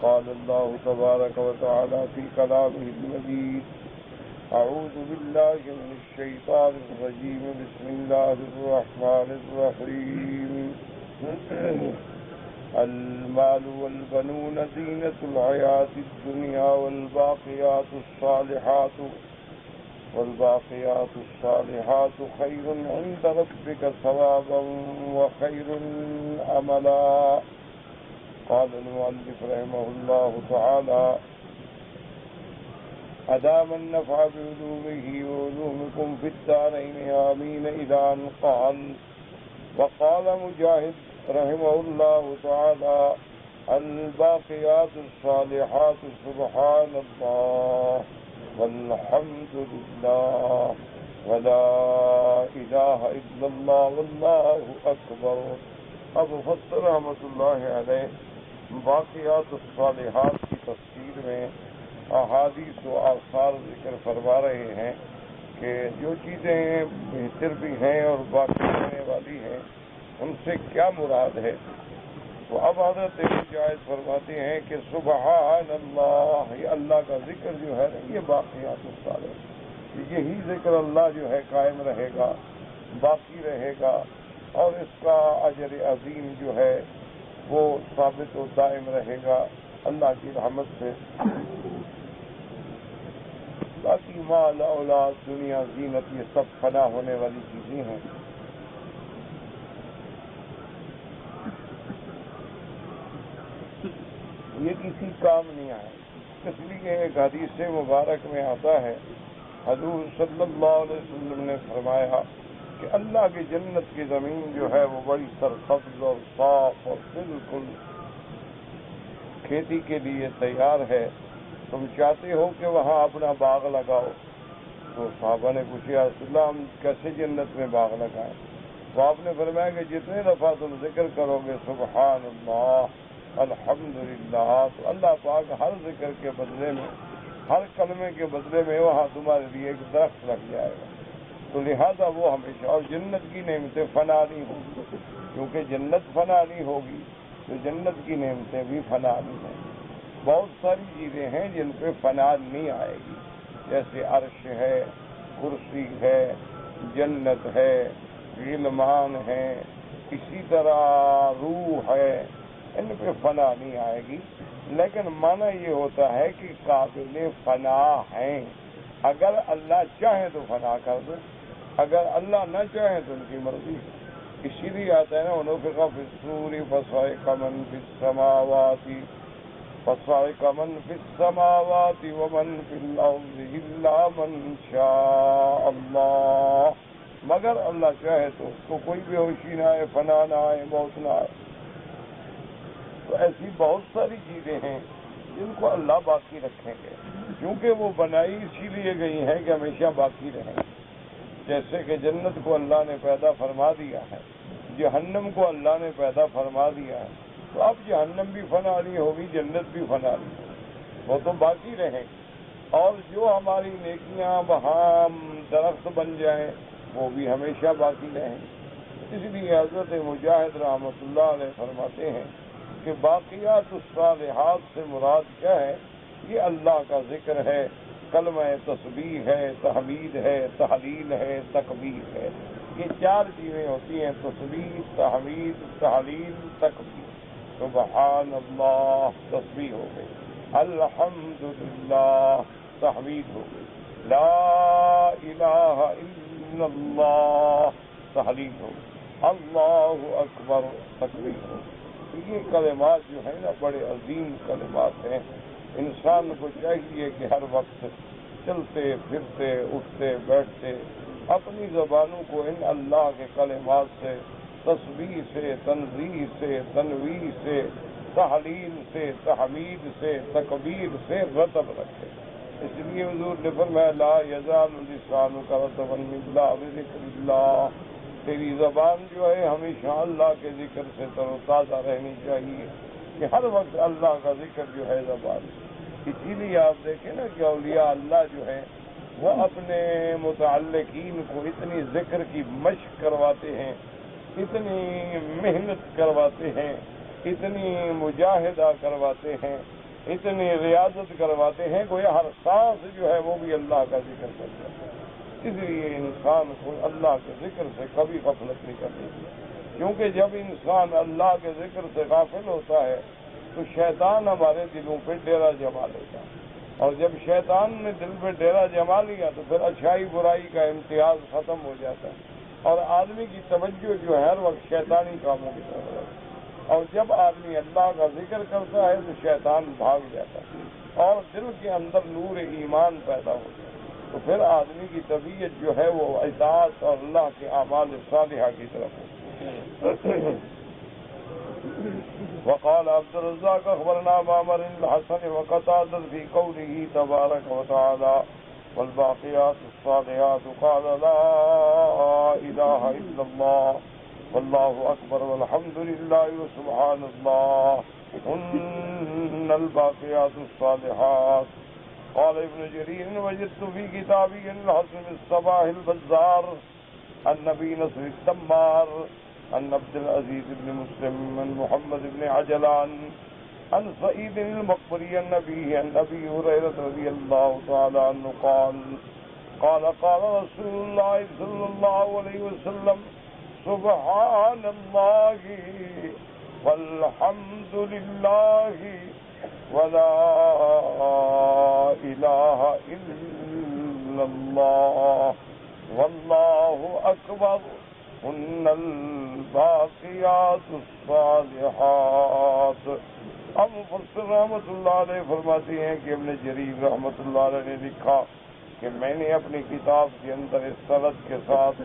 قال الله تبارك وتعالى في كلامه المجيد: أعوذ بالله من الشيطان الرجيم. بسم الله الرحمن الرحيم. المال والبنون زينة الحياة الدنيا والباقيات الصالحات خير عند ربك ثوابا وخير أملا. قال المؤلف رحمه الله تعالى: أدام النفع بعلومه وعلومكم في الدارين آمين إلى أن قال. وقال مجاهد رحمه الله تعالى: الباقيات الصالحات سبحان الله والحمد لله ولا إله إلا الله والله أكبر. اب مفسر رحمۃ اللہ علیہ باقیات الصالحات کی تفسیر میں احادیث و آثار ذکر فرما رہے ہیں کہ جو چیزیں بہتر بھی ہیں اور باقی رہنے والی ہیں ان سے کیا مراد ہے. تو اب حضرت مجاہد فرماتے ہیں کہ سبحان اللہ، یہ اللہ کا ذکر جو ہے یہ باقیات الصالحات، یہی ذکر اللہ جو ہے قائم رہے گا، باقی رہے گا، اور اس کا اجر عظیم جو ہے وہ ثابت و دائم رہے گا اللہ کی رحمت سے. باقی مال اولاد دنیا زینت یہ سب فنا ہونے والی چیزیں ہیں. یہ کسی کام نہیں آئے. اس لیے ایک حدیث مبارک میں آتا ہے، حضور صلی اللہ علیہ وسلم نے فرمایا کہ اللہ کی جنت کی زمین جو ہے وہ بڑی سرسبز اور صاف اور بالکل کھیتی کے لیے تیار ہے. تم چاہتے ہو کہ وہاں اپنا باغ لگاؤ؟ تو صحابہ نے پوچھا: یا رسول اللہ ہم کیسے جنت میں باغ لگائیں؟ تو آپ نے فرمایا کہ جتنے دفعہ تم ذکر کرو گے سبحان اللہ الحمدللہ، تو اللہ پاک ہر ذکر کے بدلے میں، ہر کلمے کے بدلے میں وہاں تمہارے لیے ایک درخت لگ جائے گا. تو لہذا وہ ہمیشہ، اور جنت کی نعمتیں فنا نہیں ہوگی، کیونکہ جنت فنا نہیں ہوگی تو جنت کی نعمتیں بھی فنا نہیں ہیں. بہت ساری چیزیں ہیں جن پہ فنا نہیں آئے گی، جیسے عرش ہے، کرسی ہے، جنت ہے، غلمان ہے، اسی طرح روح ہے، ان پہ فنا نہیں آئے گی. لیکن معنی یہ ہوتا ہے کہ قابل فنا ہیں. اگر اللہ چاہے تو فنا کر دے، اگر اللہ نہ چاہے تو ان کی مرضی. اسی لیے آتا ہے نا: وَنُفِخَ فِي الصُّورِ فَصَعِقَ مَن فِي السَّمَاوَاتِ وَمَن فِي الْأَرْضِ إِلَّا مَن شَاءَ اللَّهُ. مگر اللہ چاہے تو اس کو کوئی بے ہوشی نہ آئے، فنا نہ آئے، موت نہ آئے. تو ایسی بہت ساری چیزیں ہیں جن کو اللہ باقی رکھیں گے، کیونکہ وہ بنائی اسی لیے گئی ہیں کہ ہمیشہ باقی رہیں. جیسے کہ جنت کو اللہ نے پیدا فرما دیا ہے، جہنم کو اللہ نے پیدا فرما دیا ہے، تو اب جہنم بھی فنا نہیں ہوگی، جنت بھی فنا نہیں ہوگی، وہ تو باقی رہیں. اور جو ہماری نیکیاں وہاں درخت بن جائیں وہ بھی ہمیشہ باقی رہیں. اس لیے حضرت مجاہد رحمۃ اللہ علیہ فرماتے ہیں کہ باقیات الصالحات سے مراد کیا ہے؟ یہ اللہ کا ذکر ہے، کلمہ تسبیح ہے، تحمید ہے، تحلیل ہے، تکبیر ہے. یہ چار چیزیں ہوتی ہیں: تسبیح، تحمید، تحلیل، تکبیر. سبحان اللہ تسبیح ہو گئی، الحمدللہ تحمید ہو گئی، لا الہ الا اللہ تحلیل ہو گئی، اللہ اکبر تکبیر ہو گئی. یہ کلمات جو ہیں نا بڑے عظیم کلمات ہیں. انسان کو چاہیے کہ ہر وقت چلتے پھرتے اٹھتے بیٹھتے اپنی زبانوں کو ان اللہ کے کلمات سے، تسبیح سے، تنزیہ سے، تنویہ سے، تحلیل سے، تحمید سے، تکبیر سے رطب رکھے. اس لیے حضور نے فرمایا: لا یزال لسانک رطبا من ذکر اللہ. تیری زبان جو ہے ہمیشہ اللہ کے ذکر سے تر و تازہ رہنی چاہیے، کہ ہر وقت اللہ کا ذکر جو ہے زبان. اسی لیے آپ دیکھیں نا کہ اولیاء اللہ جو ہیں وہ اپنے متعلقین کو اتنی ذکر کی مشق کرواتے ہیں، اتنی محنت کرواتے ہیں، اتنی مجاہدہ کرواتے ہیں اتنی ریاضت کرواتے ہیں گویا ہر سانس جو ہے وہ بھی اللہ کا ذکر کرتا ہے. اس لیے انسان کو اللہ کے ذکر سے کبھی غفلت نہیں کرنی چاہیے، کیونکہ جب انسان اللہ کے ذکر سے غافل ہوتا ہے تو شیطان ہمارے دلوں پہ ڈیرا جما لیتا ہے، اور جب شیطان نے دل پہ ڈیرا جما لیا تو پھر اچھائی برائی کا امتیاز ختم ہو جاتا ہے، اور آدمی کی توجہ جو ہے ہر وقت شیطانی کاموں کی طرف رہتی ہے. اور جب آدمی اللہ کا ذکر کرتا ہے تو شیطان بھاگ جاتا ہے اور دل کے اندر نور ایمان پیدا ہوتا ہے، تو پھر آدمی کی طبیعت جو ہے وہ اطاعت اور اللہ کے اعمال صالحہ کی طرف ہوتی ہے. وقال عبد الرزاق اخبرنا معمر الحسن وقتادة في قوله تبارك وتعالى والباقيات الصالحات قال لا إله إلا الله والله أكبر والحمد لله وسبحان الله هن الباقيات الصالحات. قال ابن جرير وجدت في كتابي الحسن الصباح البزار النبي نصر التمار عن عبد العزيز بن مسلم من محمد بن عجلان عن سعيد المقبري النبي عن أبي هريرة رضي الله تعالى عنه قال رسول الله صلى الله عليه وسلم سبحان الله والحمد لله ولا إله إلا الله والله أكبر ان الباقیات الصالحات. اب مفسر رحمۃ اللہ علیہ فرماتے ہیں کہ ابن جریر رحمۃ اللہ علیہ نے لکھا کہ میں نے اپنی کتاب کے اندر اس سند کے ساتھ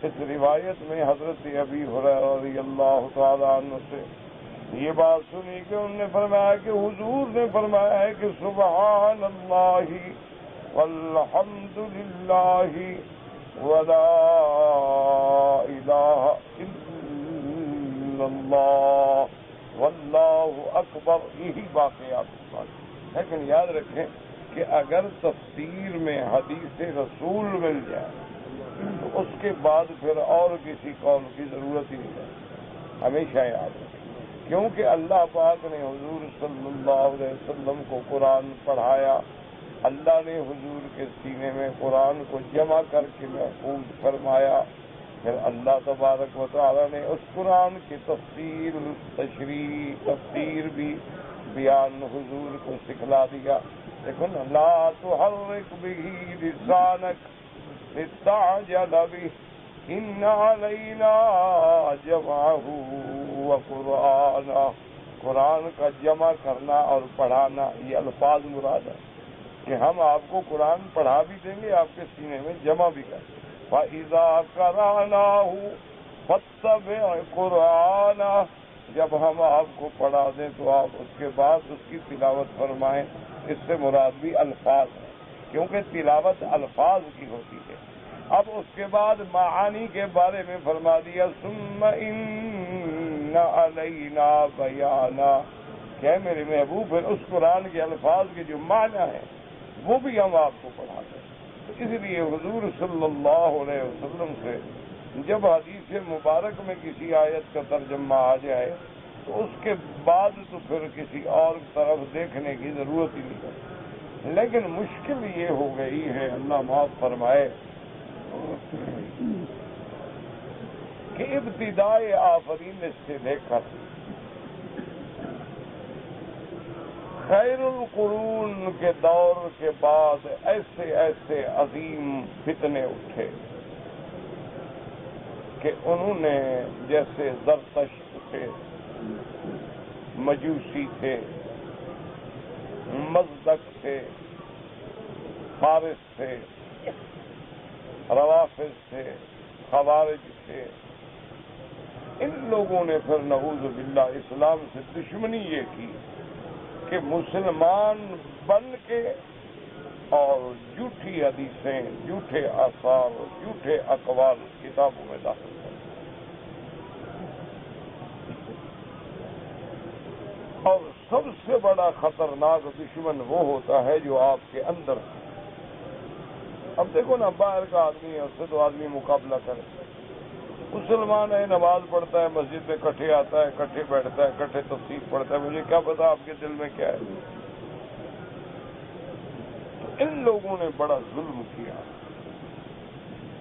اس روایت میں حضرت ابی ہریرہ رضی اللہ تعالیٰ عنہ سے یہ بات سنی کہ انہوں نے فرمایا کہ حضور نے فرمایا ہے کہ سبحان اللہ والحمد للہ ولا الہ الا اللہ واللہ اکبر، یہی باقیات ہیں. لیکن یاد رکھیں کہ اگر تفسیر میں حدیث رسول مل جائے تو اس کے بعد پھر اور کسی قول کی ضرورت ہی نہیں ہے. ہمیشہ یاد رکھیں، کیونکہ اللہ پاک نے حضور صلی اللہ علیہ وسلم کو قرآن پڑھایا، اللہ نے حضور کے سینے میں قرآن کو جمع کر کے محفوظ فرمایا، پھر اللہ تبارک و تعالی نے اس قرآن کی تفسیر بھی بیان حضور کو سکھلا دیا. دیکھو نا، لا تحرک به لسانک لتعجل به ان علینا جمعہ وقرآنہ. قرآن کا جمع کرنا اور پڑھانا یہ الفاظ مراد ہے کہ ہم آپ کو قرآن پڑھا بھی دیں گے، آپ کے سینے میں جمع بھی کریں گے. فَإِذَا قَرَأْنَاهُ فَاتَّبِعْ قُرْآنَهُ، جب ہم آپ کو پڑھا دیں تو آپ اس کے بعد اس کی تلاوت فرمائیں. اس سے مراد بھی الفاظ ہیں، کیونکہ تلاوت الفاظ کی ہوتی ہے. اب اس کے بعد معانی کے بارے میں فرما دیا ثُمَّ إِنَّ عَلَيْنَا بَيَانًا، کہ میرے محبوب پھر اس قرآن کے الفاظ کے جو معنی ہیں وہ بھی ہم آپ کو پڑھا دیں. اس لیے حضور صلی اللہ علیہ وسلم سے جب حدیث مبارک میں کسی آیت کا ترجمہ آ جائے تو اس کے بعد تو پھر کسی اور طرف دیکھنے کی ضرورت ہی نہیں ہے. لیکن مشکل یہ ہو گئی ہے، اللہ معاف فرمائے، کہ ابتدائے آفرینش سے لے کر خیر القرون کے دور کے بعد ایسے ایسے عظیم فتنے اٹھے کہ انہوں نے جیسے زرتشت تھے، مجوسی تھے، مزدک تھے، فارس تھے، روافض تھے، خوارج تھے، ان لوگوں نے پھر نعوذ باللہ اسلام سے دشمنی یہ کی کہ مسلمان بن کے اور جھوٹی حدیثیں، جھوٹے آثار، جھوٹے اقوال کتابوں میں داخل کریں. اور سب سے بڑا خطرناک دشمن وہ ہوتا ہے جو آپ کے اندر ہے. اب دیکھو نا، باہر کا آدمی ہے، اس سے تو آدمی مقابلہ کرے. مسلمان ہے، نماز پڑھتا ہے، مسجد میں کٹھے آتا ہے، کٹھے بیٹھتا ہے، کٹھے تفسیر پڑھتا ہے، مجھے کیا پتا آپ کے دل میں کیا ہے. ان لوگوں نے بڑا ظلم کیا،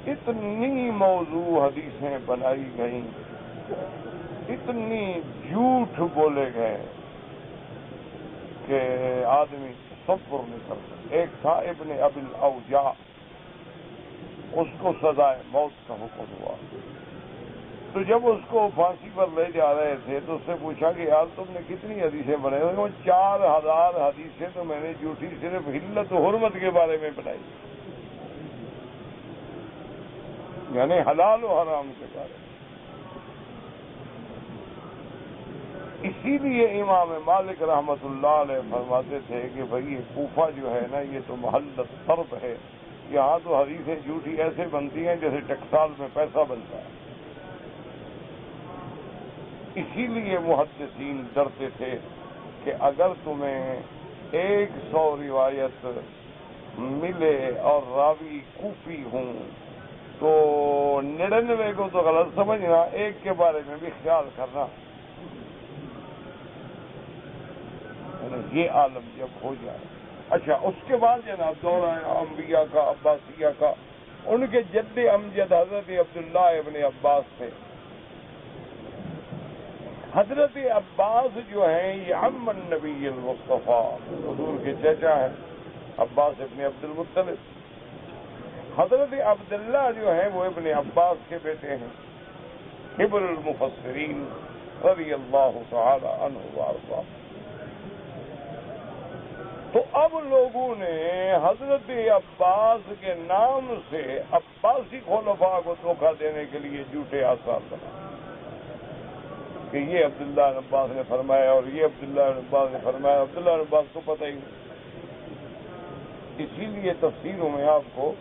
اتنی موضوع حدیثیں بنائی گئیں، اتنی جھوٹ بولے گئے کہ آدمی تصور نہیں کر سکتا۔ ایک تھا ابن ابی الاوجاع، اس کو سزائے موت کا حکم ہوا، تو جب اس کو پھانسی پر لے جا رہے تھے تو اس سے پوچھا کہ یار تم نے کتنی حدیثیں بنائی؟ 4000 حدیثیں تو میں نے جھوٹی صرف حلت و حرمت کے بارے میں بنائی، یعنی حلال و حرام کے بارے میں۔ اسی لیے امام مالک رحمت اللہ علیہ فرماتے تھے کہ بھئی یہ کوفہ جو ہے نا یہ تو محلت ضرب ہے، یہاں تو حدیثیں جھوٹی ایسے بنتی ہیں جیسے ٹیکسال میں پیسہ بنتا ہے۔ اسی لیے محدثین ڈرتے تھے کہ اگر تمہیں 100 روایت ملے اور راوی کوفی ہوں تو 99 کو تو غلط سمجھنا، ایک کے بارے میں بھی خیال کرنا۔ یہ عالم جب ہو جائے، اچھا اس کے بعد جناب دورہ انبیاء کا، عباسیہ کا، ان کے جد امجد حضرت عبداللہ ابن عباس تھے۔ حضرت عباس جو ہیں یہ عم النبی المصطفیٰ، حضور کے چچا ہیں، عباس ابن عبد المطلب۔ حضرت عبداللہ جو ہیں وہ ابن عباس کے بیٹے ہیں، حبر المفسرین رضی اللہ تعالی عنہ وارضاہ۔ تو اب لوگوں نے حضرت عباس کے نام سے عباسی خلفاء کو دھوکہ دینے کے لیے جھوٹے آثار بنائے کہ یہ عبداللہ بن عباس نے فرمایا اور یہ عبداللہ بن عباس نے فرمایا، عبداللہ بن عباس کو پتہ ہی نہیں۔ اسی لیے تفسیروں میں آپ کو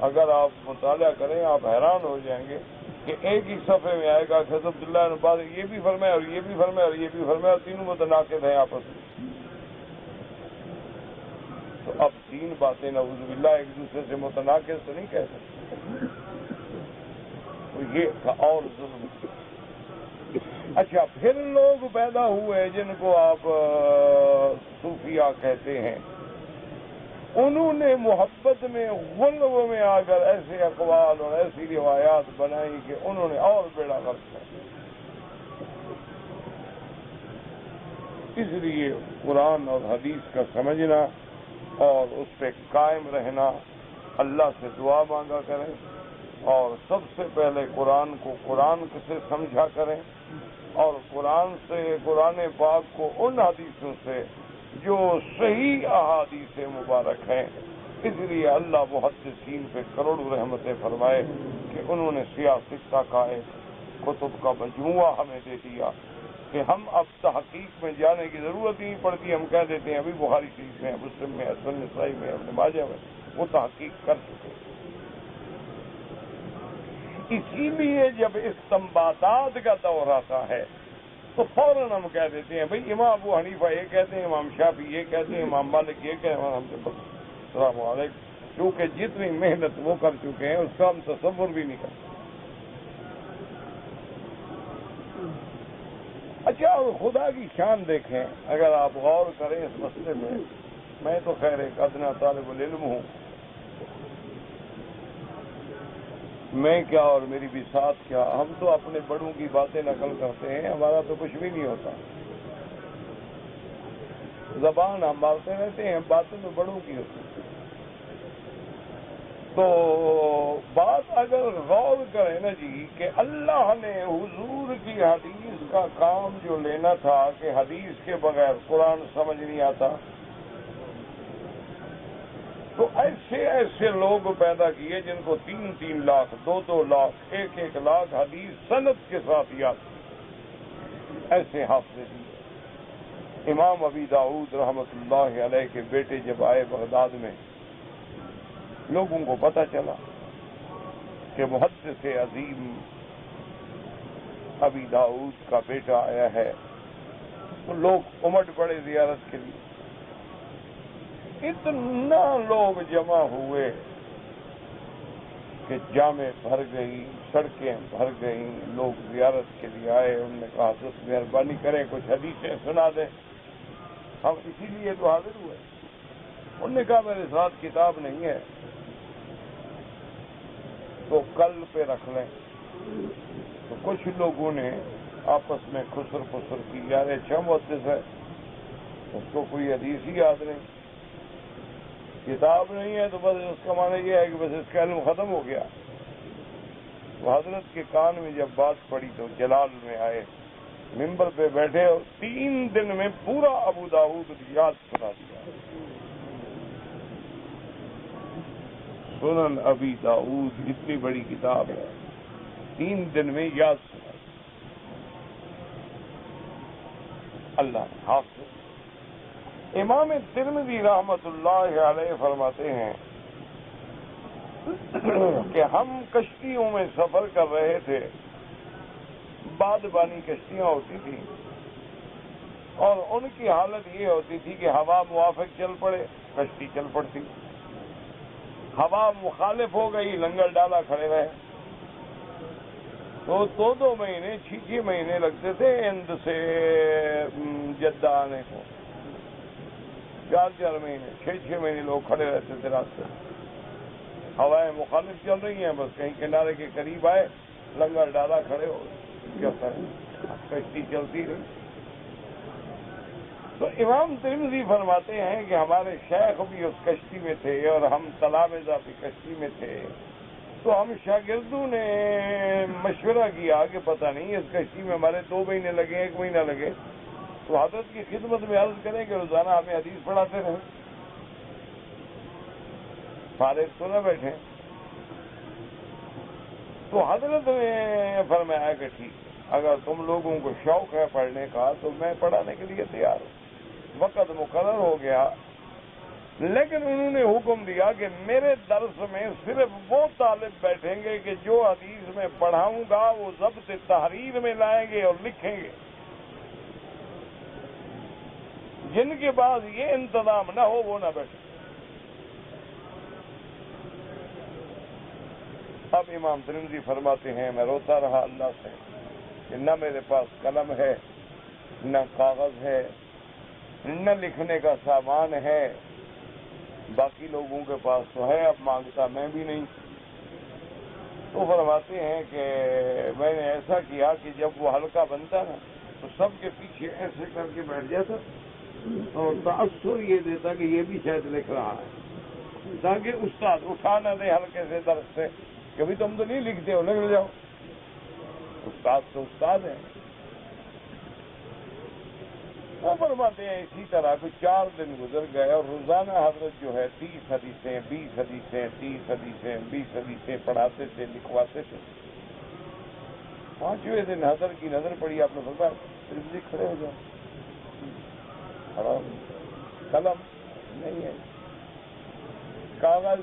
اگر آپ مطالعہ کریں آپ حیران ہو جائیں گے کہ ایک ہی صفحے میں آئے گا کہ حضرت عبداللہ بن عباس یہ بھی فرمایا اور یہ بھی فرمایا اور یہ بھی فرمایا، اور تینوں متناقض ہیں آپس میں۔ تو اب 3 باتیں نعوذ باللہ ایک دوسرے سے متناقض تو نہیں کہہ سکتے، تو یہ تھا اور ظلم۔ اچھا پھر لوگ پیدا ہوئے جن کو آپ صوفیہ کہتے ہیں، انہوں نے محبت میں غلو میں آ کر ایسے اقوال اور ایسی روایات بنائی کہ انہوں نے اور بیڑا غرق کر دیا۔ اس لیے قرآن اور حدیث کا سمجھنا اور اس پہ قائم رہنا، اللہ سے دعا مانگا کریں، اور سب سے پہلے قرآن کو قرآن سے سمجھا کریں، اور قرآن پاک کو ان حدیثوں سے جو صحیح احادیث مبارک ہیں۔ اس لیے اللہ محدثین پہ کروڑوں رحمتیں فرمائے کہ انہوں نے سیاستہ کا ایک کتب کا مجموعہ ہمیں دے دیا کہ ہم اب تحقیق میں جانے کی ضرورت ہی نہیں پڑتی، ہم کہہ دیتے ہیں ابھی بخاری شریف میں، مسلم میں، سنن نسائی میں، ابن ماجہ میں، وہ تحقیق کر چکے۔ اسی لیے جب استنباطات کا دور آتا ہے تو فوراً ہم کہہ دیتے ہیں بھئی امام ابو حنیفہ یہ کہتے ہیں، امام شافعی یہ کہتے ہیں، امام مالک یہ کہتے ہیں، السلام علیکم، کیونکہ جتنی محنت وہ کر چکے ہیں اس کا ہم تصور بھی نہیں کرتے۔ اچھا اور خدا کی شان دیکھیں، اگر آپ غور کریں اس مسئلے میں تو خیر ایک ادنا طالب العلم ہوں، میں کیا اور میری بساط کیا، ہم تو اپنے بڑوں کی باتیں نقل کرتے ہیں، ہمارا تو کچھ بھی نہیں ہوتا، زبان ہم مارتے رہتے ہیں، باتیں تو بڑوں کی ہوتی ہیں۔ تو بات اگر غور کریں نا جی کہ اللہ نے حضور کی حدیث کا کام جو لینا تھا کہ حدیث کے بغیر قرآن سمجھ نہیں آتا، تو ایسے ایسے لوگ پیدا کیے جن کو 3 لاکھ 2 لاکھ 1 لاکھ حدیث سند کے ساتھ یاد، ایسے حافظ دیے۔ امام ابی داؤد رحمت اللہ علیہ کے بیٹے جب آئے بغداد میں، لوگوں کو پتہ چلا کہ محدث عظیم ابی داؤد کا بیٹا آیا ہے، تو لوگ امٹ پڑے زیارت کے لیے۔ اتنا لوگ جمع ہوئے کہ جامع بھر گئی، سڑکیں بھر گئیں، لوگ زیارت کے لیے آئے۔ انہوں نے کہا حضرت مہربانی کریں کچھ حدیثیں سنا دیں، ہم اسی لیے تو حاضر ہوئے۔ انہوں نے کہا میرے ساتھ کتاب نہیں ہے تو کل پہ رکھ لیں. تو کچھ لوگوں نے آپس میں خسر پسر کی، یار اچھا محدث ہے اس کو کوئی حدیث ہی یاد نہیں، کتاب نہیں ہے تو بس اس کا معنی یہ ہے کہ بس اس کا علم ختم ہو گیا. تو حضرت کے کان میں جب بات پڑی تو جلال میں آئے، ممبر پہ بیٹھے اور 3 دن میں پورا ابو داؤد یاد سنا دیا. سنن ابی داؤد اتنی بڑی کتاب ہے، 3 دن میں یاد سنا. اللہ حافظ. امام ترمذی رحمت اللہ علیہ فرماتے ہیں کہ ہم کشتیوں میں سفر کر رہے تھے، بادبانی کشتیاں ہوتی تھیں اور ان کی حالت یہ ہوتی تھی کہ ہوا موافق چل پڑے کشتی چل پڑتی، ہوا مخالف ہو گئی لنگر ڈالا کھڑے رہے. تو 2 مہینے 6 مہینے لگتے تھے ہند سے جدہ آنے کو، 4 مہینے 6 مہینے لوگ کھڑے رہتے تھے راستے. ہوائیں مخالف چل رہی ہیں، بس کہیں کنارے کے قریب آئے لنگر ڈالا کھڑے ہو کیا کشتی چلتی رہی. تو امام ترمذی فرماتے ہیں کہ ہمارے شیخ بھی اس کشتی میں تھے اور ہم تلامذہ بھی کشتی میں تھے. تو ہم شاگردوں نے مشورہ کیا کہ پتہ نہیں اس کشتی میں ہمارے 2 مہینے لگے 1 مہینہ لگے تو حضرت کی خدمت میں عرض کریں کہ روزانہ ہمیں حدیث پڑھاتے رہیں، فارغ تو نہ بیٹھیں. تو حضرت نے فرمایا کہ ٹھیک ہے، اگر تم لوگوں کو شوق ہے پڑھنے کا تو میں پڑھانے کے لیے تیار ہوں. وقت مقرر ہو گیا، لیکن انہوں نے حکم دیا کہ میرے درس میں صرف وہ طالب بیٹھیں گے کہ جو حدیث میں پڑھاؤں گا وہ ضبط تحریر میں لائیں گے اور لکھیں گے، جن کے پاس یہ انتظام نہ ہو وہ نہ بیٹھے. اب امام ترمذی فرماتے ہیں میں روتا رہا اللہ سے کہ نہ میرے پاس قلم ہے، نہ کاغذ ہے، نہ لکھنے کا سامان ہے. باقی لوگوں کے پاس تو ہے، اب مانگتا میں بھی نہیں. تو فرماتے ہیں کہ میں نے ایسا کیا کہ جب وہ حلقہ بنتا نا تو سب کے پیچھے ایسے کر کے بیٹھ جاتا اور تاثر یہ دیتا کہ یہ بھی شاید لکھ رہا ہے، تاکہ استاد اٹھا نہ دے ہلکے سے درس سے کہ بھی تم تو نہیں لکھتے ہو، لکھ جاؤ. استاد تو استاد ہے. وہ فرماتے ہیں اسی طرح کچھ 4 دن گزر گئے اور روزانہ حضرت جو ہے 30 حدیثیں 20 حدیثیں 30 حدیثیں 20 حدیثیں پڑھاتے تھے، لکھواتے تھے. 5ویں دن حضرت کی نظر پڑی، آپ نے فرمایا ترمذی کھڑے ہو جاؤ. کھڑا قلم نہیں ہے، کاغذ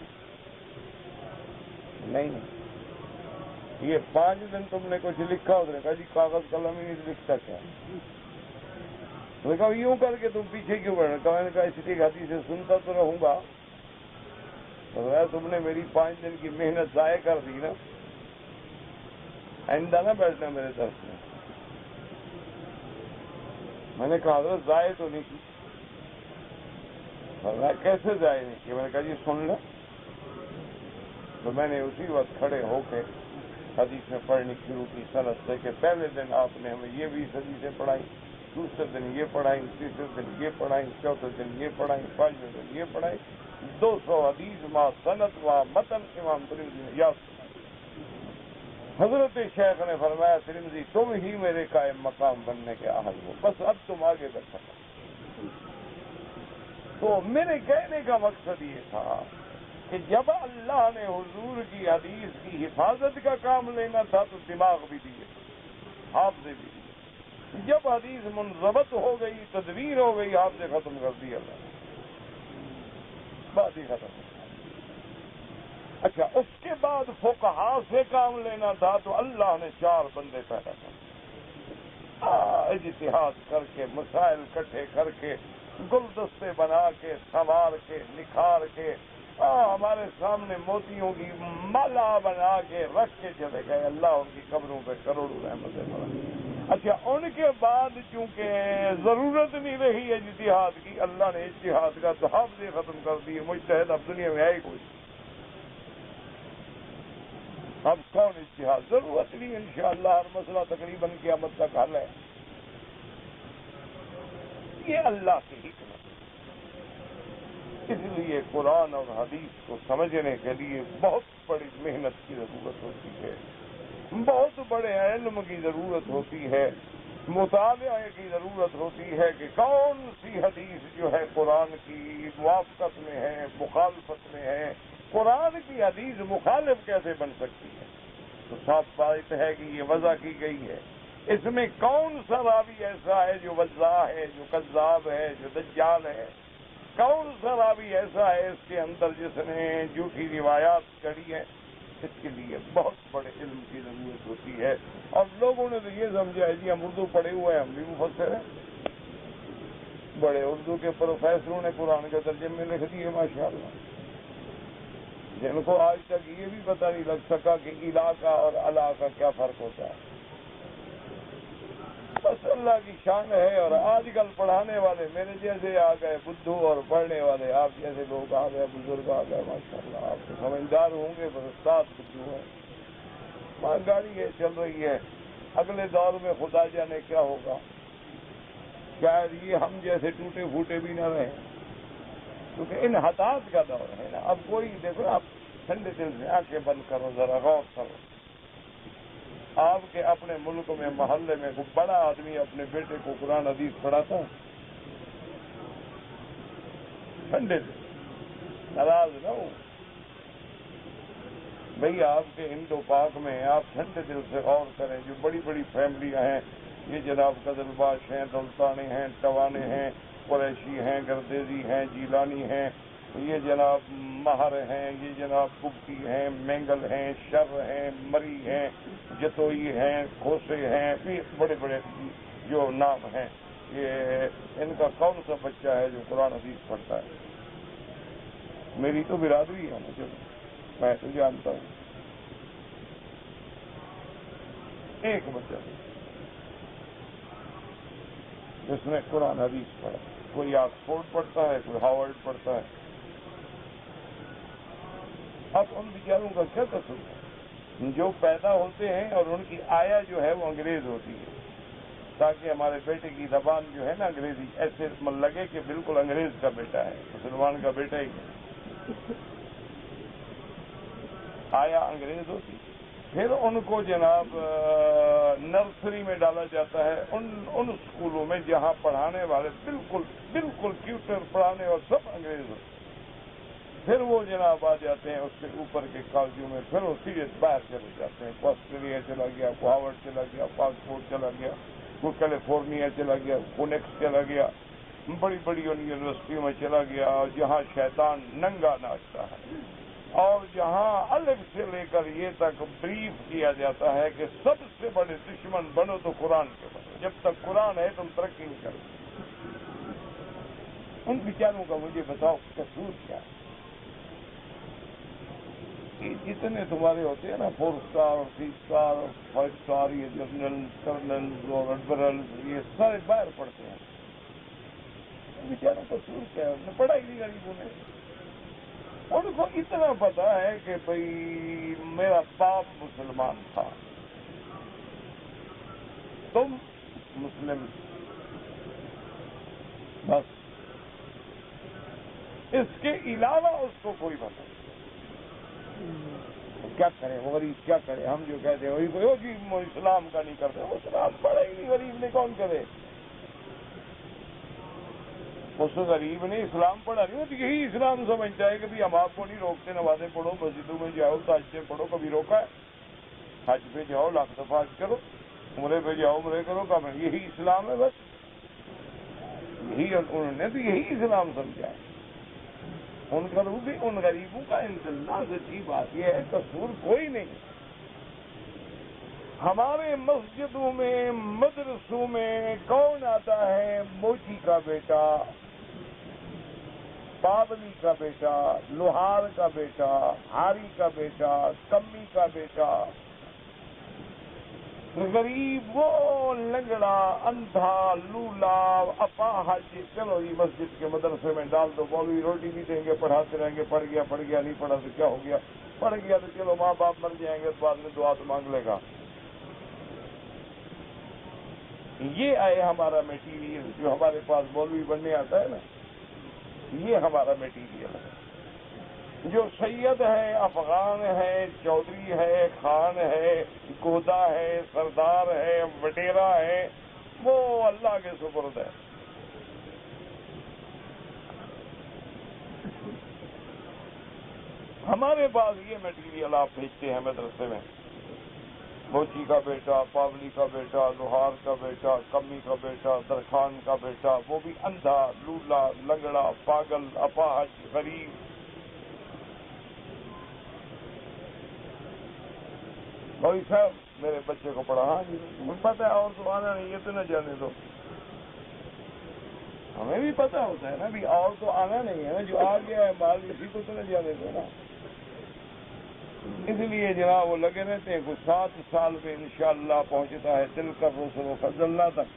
نہیں ہے. یہ 5 دن تم نے کچھ لکھا، اس نے کہا جی کاغذ قلم ہی نہیں لکھتا کیا. میں نے کہا یوں کر کے تم پیچھے کیوں بڑھ رہے؟ میں نے کہا اس لیے حدیث سے سنتا تو رہوں گا. تم نے میری 5 دن کی محنت ضائع کر دی نا، آئندہ نہ بیٹھنا میرے درس میں. میں نے کہا حضرت ضائع تو نہیں کی. کیسے ضائع نہیں کی؟ میں نے کہا جی سن لو. تو میں نے اسی وقت کھڑے ہو کے حدیث میں پڑھنی شروع کی سند سے کہ پہلے دن آپ نے ہمیں یہ 20 حدیثیں پڑھائی، دوسرے دن یہ پڑھائی، تیسرے دن یہ پڑھائی، چوتھے دن یہ پڑھائی، 5ویں دن یہ پڑھائی. 200 حدیث ما سند و متن امام ترمذی نے یاد سنا. حضرت شیخ نے فرمایا ترمذی تم ہی میرے قائم مقام بننے کے اہل ہو، بس اب تم آگے بڑھ سکو. تو میرے کہنے کا مقصد یہ تھا کہ جب اللہ نے حضور کی حدیث کی حفاظت کا کام لینا تھا تو دماغ بھی دیے، حافظے بھی دیے. جب حدیث منضبط ہو گئی، تدویر ہو گئی، حافظے ختم کر دیا اللہ، بات ہی ختم. اچھا اس کے بعد فقہا سے کام لینا تھا تو اللہ نے 4 بندے پیدا کر اجتہاد کر کے، مسائل کٹھے کر کے، گلدستے بنا کے، سنوار کے، نکھار کے، ہمارے سامنے موتیوں کی مالا بنا کے رکھ کے چلے گئے. اللہ ان کی قبروں پہ کروڑوں رحمتیں برسائے. اچھا، ان کے بعد چونکہ ضرورت نہیں رہی اجتہاد کی، اللہ نے اجتہاد کا ضابطے ختم کر دیے، مجتہد اب دنیا میں ہے ہی کوئی۔ اب کون اجتہاد؟ ضرورت نہیں، انشاءاللہ ہر مسئلہ تقریباً قیامت تک حل ہے۔ یہ اللہ کی حکمت۔ اس لیے قرآن اور حدیث کو سمجھنے کے لیے بہت بڑی محنت کی ضرورت ہوتی ہے، بہت بڑے علم کی ضرورت ہوتی ہے، مطالعے کی ضرورت ہوتی ہے کہ کون سی حدیث جو ہے قرآن کی موافقت میں ہے، مخالفت میں ہے۔ قرآن کی حدیث مخالف کیسے بن سکتی ہے؟ تو صاف بات ہے کہ یہ وضع کی گئی ہے۔ اس میں کون سا راوی ایسا ہے جو وضاح ہے، جو کذاب ہے، جو دجال ہے؟ کون سا راوی ایسا ہے اس کے اندر جس نے جھوٹی روایات گڑھی ہیں؟ اس کے لیے بہت بڑے علم کی ضرورت ہوتی ہے۔ اور لوگوں نے تو یہ سمجھا ہے جی ہم اردو پڑھے ہوئے ہیں، ہم بھی مفسر ہیں۔ بڑے اردو کے پروفیسروں نے قرآن کے ترجمے لکھ دیے ماشاءاللہ، جن کو آج تک یہ بھی پتہ نہیں لگ سکا کہ علاقہ اور علا کا کیا فرق ہوتا ہے۔ بس اللہ کی شان ہے۔ اور آج کل پڑھانے والے میرے جیسے آ گئے بدھو، اور پڑھنے والے آپ جیسے لوگ آ گئے، بزرگ آ گئے ماشاءاللہ۔ آپ تو سمجھدار ہوں گے، بس استاد بدھو ہیں۔ مہنگائی ہے، چل رہی ہے، اگلے دور میں خدا جانے کیا ہوگا۔ شاید یہ ہم جیسے ٹوٹے پھوٹے بھی نہ رہیں، کیونکہ ان حالات کا دور ہے نا۔ اب کوئی دیکھو، آپ ٹھنڈے دل سے آنکھیں بند کرو، ذرا غور کرو۔ آپ کے اپنے ملک میں، محلے میں کوئی بڑا آدمی اپنے بیٹے کو قرآن حدیث پڑھاتا ہے؟ ٹھنڈے دل، ناراض نہ ہو بھئی۔ آپ کے ہندو پاک میں آپ ٹھنڈے دل سے غور کریں، جو بڑی بڑی فیملیاں ہیں، یہ جناب قزل باش ہیں، دلتانی ہیں، ٹوانے ہیں، قریشی ہیں، گردیزی ہیں، جیلانی ہیں، یہ جناب مہر ہیں، یہ جناب بگٹی ہیں، مینگل ہیں، شر ہیں، مری ہیں، جتوئی ہیں، کھوسے ہیں، یہ بڑے بڑے جو نام ہیں، یہ ان کا کون سا بچہ ہے جو قرآن حدیث پڑھتا ہے؟ میری تو برادری ہے نا، میں تو جانتا ہوں، ایک بچہ جس نے قرآن حدیث پڑھا۔ کوئی آکسفورڈ پڑھتا ہے، کوئی ہارورڈ پڑھتا ہے۔ اب ان بیچاروں کا کیا قصور ہے؟ جو پیدا ہوتے ہیں اور ان کی آیا جو ہے وہ انگریز ہوتی ہے، تاکہ ہمارے بیٹے کی زبان جو ہے نا انگریزی، ایسے لگے کہ بالکل انگریز کا بیٹا ہے، مسلمان کا بیٹا ہی ہے۔ آیا انگریز ہوتی، پھر ان کو جناب نرسری میں ڈالا جاتا ہے، ان اسکولوں میں جہاں پڑھانے والے بالکل ٹیوٹر پڑھانے اور سب انگریز ہوتے ہیں۔ پھر وہ جناب آ جاتے ہیں اس کے اوپر کے کالجوں میں، پھر وہ سیریس باہر چلے جاتے ہیں۔ کوئی آسٹریلیا چلا گیا، کوئی ہارورڈ چلا گیا، کوئی آکسفورڈ چلا گیا، کوئی کیلیفورنیا چلا گیا، فونکس چلا گیا، بڑی بڑی یونیورسٹیوں میں چلا گیا، اور جہاں شیطان ننگا ناچتا ہے، اور جہاں الگ سے لے کر یہ تک بریف کیا جاتا ہے کہ سب سے بڑے دشمن بنو تو قرآن کے بنو، جب تک قرآن ہے تم ترقی نہیں کرو۔ ان بیچاروں کا مجھے بتاؤ قصور کیا ہے؟ جتنے تمہارے ہوتے ہیں نا 4 اسٹار اور 3 اسٹار اور 5 اسٹار، یہ جنرل کرنل اور ایڈمرل، یہ سارے باہر پڑھتے ہیں۔ بیچاروں کو قصور کیا ہے؟ انہوں نے پڑھا ہی نہیں غریبوں نے۔ ان کو اتنا پتا ہے کہ بھئی میرا باپ مسلمان تھا، تم مسلم، بس اس کے علاوہ اس کو کوئی پتہ نہیں۔ کیا کرے وہ غریب، کیا کرے؟ ہم جو کہتے ہیں وہی کوئی جی اسلام کا نہیں کرتے، وہ اسلام پڑھا ہی نہیں، غریب نے کون کرے؟ اس غریب نے اسلام پڑھا نہیں، وہ تو یہی اسلام سمجھتا ہے کہ بھی ہم آپ کو نہیں روکتے، نمازیں پڑھو، مسجدوں میں جاؤ، تہجدیں پڑھو، کبھی روکا ہے؟ حج پہ جاؤ، لاکھ دفعہ حج کرو، عمرے پہ جاؤ، عمرے کرو، کام ہے یہی اسلام ہے، بس یہی انہوں نے تو یہی اسلام سمجھا ہے۔ ان کا بھی ان غریبوں کا انتظار سچی بات یہ ہے، قصور کوئی نہیں۔ ہمارے مسجدوں میں، مدرسوں میں کون آتا ہے؟ موچی کا بیٹا، پابلی کا بیٹا، لوہار کا بیٹا، ہاری کا بیٹا، کمی کا بیٹا، غریب وہ لنگڑا اندھا لولا اپاہج، چلو جی مسجد کے مدرسے میں ڈال دو، مولوی روٹی بھی دیں گے، پڑھاتے رہیں گے، پڑھ گیا نہیں پڑھا تو کیا ہو گیا، پڑھ گیا تو چلو ماں باپ مر جائیں گے تو بعد میں دعا تو مانگ لے گا۔ یہ آئے ہمارا میٹیریل، جو ہمارے پاس مولوی بننے آتا ہے نا، یہ ہمارا میٹیریل ہے۔ جو سید ہے، افغان ہے، چودھری ہے، خان ہے، گودا ہے، سردار ہے، وڈیرا ہے، وہ اللہ کے سپرد ہے۔ ہمارے پاس یہ میٹیریل آپ بھیجتے ہیں مدرسے میں، موچی کا بیٹا، پاولی کا بیٹا، لوہار کا بیٹا، کمی کا بیٹا، درخان کا بیٹا، وہ بھی اندھا لولا لنگڑا پاگل اپاہج غریب۔ بھائی صاحب میرے بچے کو پڑھا، ہاں جی مجھے پتا ہے، اور تو آنا نہیں، یہ تو نہ جانے دو۔ ہمیں بھی پتا ہوتا ہے نا بھی، اور تو آنا نہیں ہے نا، جو آ گیا ہے مال اسی کو تو نہ جانے دو نا۔ اس لیے جناب وہ لگے رہتے ہیں، کچھ 7 سال میں انشاءاللہ پہنچتا ہے دل کا رسول فضلنا تک،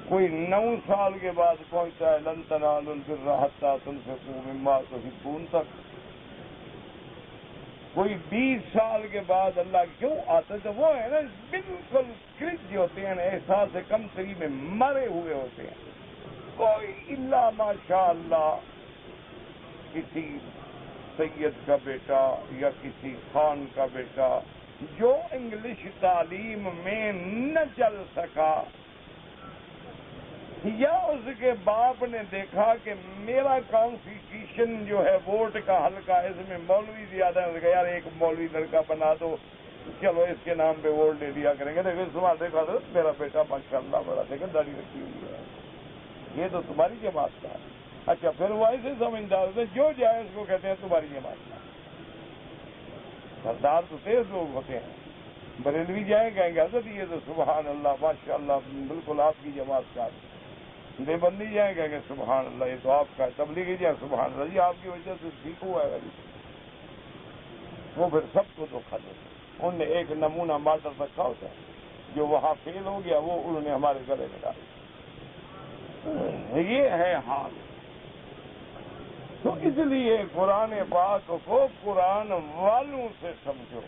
کوئی 9 سال کے بعد پہنچتا ہے لن تنالوا البر حتی تنفقوا مما تحبون تک، کوئی 20 سال کے بعد اللہ کیوں آتا تو وہ ہے نا بالکل کرج ہوتے ہیں، احساس کم تری میں مرے ہوئے ہوتے ہیں، کوئی الا ماشاء اللہ کسی سید کا بیٹا یا کسی خان کا بیٹا جو انگلش تعلیم میں نہ چل سکا، یا اس کے باپ نے دیکھا کہ میرا کانسٹیٹیوشن جو ہے ووٹ کا حلقہ، اس میں مولوی زیادہ ہے، یار ایک مولوی لڑکا بنا دو، چلو اس کے نام پہ ووٹ دے دیا کریں گے، لیکن تمہارا دیکھا تو میرا بیٹا ماشاءاللہ بڑا دیکھا داڑھی رکھی ہوئی ہے، یہ تو تمہاری جماعت کا ہے۔ اچھا پھر وہ ایسے سمجھدار ہوتے جو جائے اس کو کہتے ہیں تمہاری جماعت کا۔ سردار تو تیز لوگ ہوتے ہیں، بریلوی جائیں کہیں گے حضرت یہ تو سبحان اللہ ماشاءاللہ بالکل آپ کی جماعت کا ہے، دیوبندی جائیں کہیں گے سبحان اللہ یہ تو آپ کا ہے، تبلیغی جائیں سبحان اللہ جی آپ کی وجہ سے ٹھیک ہوا ہے، وہ پھر سب کو دھوکہ دیتے ہیں۔ انہوں نے ایک نمونہ ماڈل رکھا ہوتا ہے، جو وہاں فیل ہو گیا وہ انہوں نے ہمارے گلے میں ڈالا۔ یہ ہے حال۔ تو اس لیے قرآن پاک کو قرآن والوں سے سمجھو،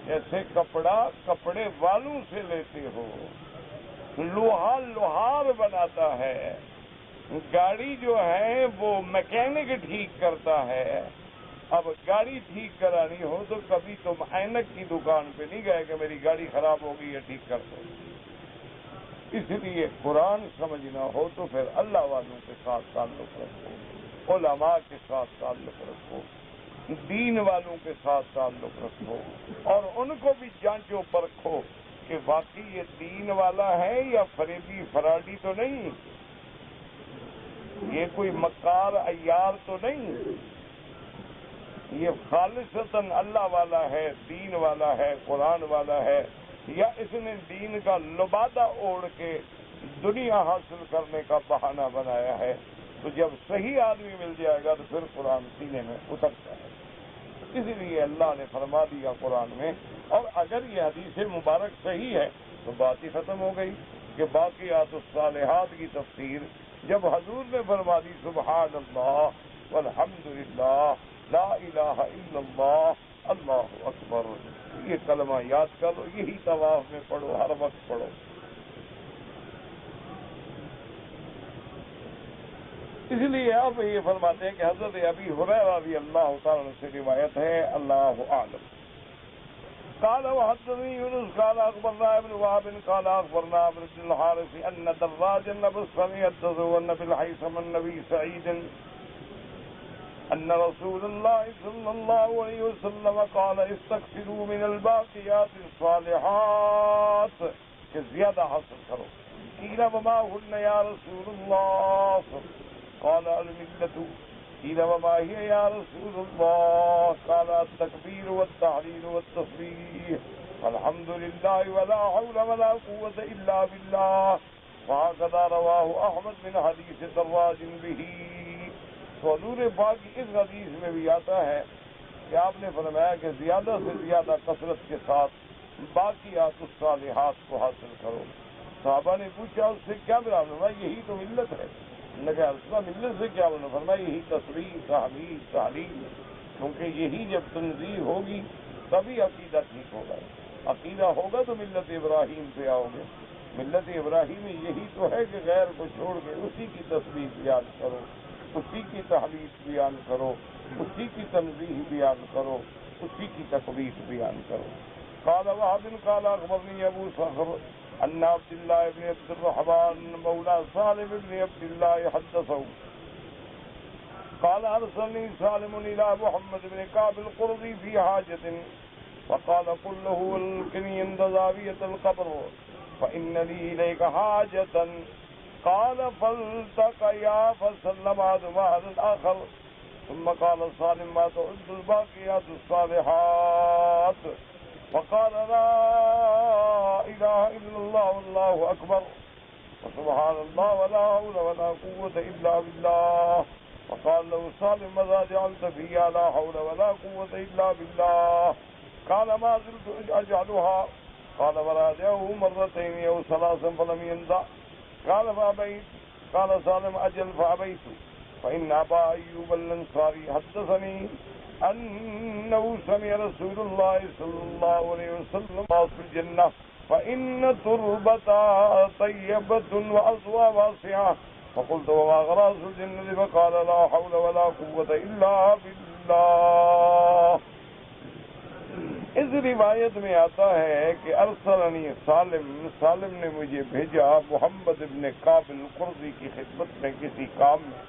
جیسے کپڑا کپڑے والوں سے لیتے ہو، لوہا لوہار بناتا ہے، گاڑی جو ہے وہ میکینک ٹھیک کرتا ہے۔ اب گاڑی ٹھیک کرانی ہو تو کبھی تم اینک کی دکان پہ نہیں گئے کہ میری گاڑی خراب ہو گئی ہے ٹھیک کر دو۔ اس لیے قرآن سمجھنا ہو تو پھر اللہ والوں کے ساتھ تعلق رکھو، علماء کے ساتھ تعلق رکھو، دین والوں کے ساتھ تعلق رکھو، اور ان کو بھی جانچو پرکھو کہ واقعی یہ دین والا ہے یا فریبی فراڈی تو نہیں، یہ کوئی مکار عیار تو نہیں، یہ خالصتاً اللہ والا ہے، دین والا ہے، قرآن والا ہے، یا اس نے دین کا لبادہ اوڑھ کے دنیا حاصل کرنے کا بہانہ بنایا ہے۔ تو جب صحیح آدمی مل جائے گا تو پھر قرآن سینے میں اترتا ہے۔ اس لیے اللہ نے فرما دیا قرآن میں، اور اگر یہ حدیث مبارک صحیح ہے تو بات ہی ختم ہو گئی کہ باقیات الصالحات کی تفسیر جب حضور نے فرما دی سبحان اللہ والحمدللہ لا الہ الا اللہ اللہ اکبر، یہ کلمہ یاد کرو، یہی طواف میں پڑھو، ہر وقت پڑھو۔ اس لیے اب یہ فرماتے ہیں کہ حضرت ابی ہریرہ رضی اللہ تعالی سے روایت ہے، اللہ اعلم۔ قال وحدثني يونس قال اخبرنا ابن وهب قال اخبرنا عمرو بن الحارث ان دراجا نبصري يتزون بالحيثم النبي سعيد ان رسول الله صلى الله عليه وسلم قال استكثروا من الباقيات الصالحات کہ زیادہ حاصل کرو۔ قيل وما هن يا رسول الله قال الملة قيل وما هي يا رسول الله قال التكبير والتحليل والتصبيح الحمد لله ولا حول ولا قوة إلا بالله وهكذا رواه أحمد من حديث دراج به۔ تو حضور پاک کی اس حدیث میں بھی آتا ہے کہ آپ نے فرمایا کہ زیادہ سے زیادہ کثرت کے ساتھ باقیات الصالحات کو حاصل کرو۔ صحابہ نے پوچھا اس سے کیا مراد؟ فرمایا یہی تو ملت ہے۔ نبی علیہ السلام ملت سے کیا بنا؟ فرمایا یہی تصویر، تحمید، تعلیم، کیونکہ یہی جب تنظیم ہوگی تبھی عقیدہ ٹھیک ہوگا۔ عقیدہ ہوگا تو ملت ابراہیم پہ آؤ گے۔ ملت ابراہیم یہی تو ہے کہ غیر کو چھوڑ کے اسی کی تصویر بیان کرو، اسی کی تحریف بیان کرو، اسی کی تنزیہ بیان کرو، اسی کی تقدیس بیان کرو۔ قال وهب قال اخبرني ابو صخر ان عبد الله بن عبد الرحمن مولى سالم بن عبد الله حدثه قال ارسلني سالم الى محمد بن كعب القرظي في حاجة فقال قل له القني عند زاوية القبر فإن لي إليك حاجة قال فالتقيا فسلم أحدهما على الآخر ثم قال سالم ما تعد الباقيات الصالحات فقال لا إله إلا الله والله أكبر وسبحان الله ولا حول ولا قوة إلا بالله فقال له سالم ماذا جعلت فيها لا حول ولا قوة إلا بالله قال ما زلت أجعلها قال وراجعه مرتين أو ثلاثا فلم ينزع قال فأبيت قال سالم أجل فأبيت فإن أبا أيوب الأنصاري حدثني أنه سمع رسول الله صلى الله عليه وسلم في الجنة فإن تربتها طيبة وأصوى واسعة فقلت وما غراس الجنة فقال لا حول ولا قوة إلا بالله۔ اس روایت میں آتا ہے کہ ارسلنی سالم نے مجھے بھیجا محمد ابن کعب القرظی کی خدمت میں کسی کام میں،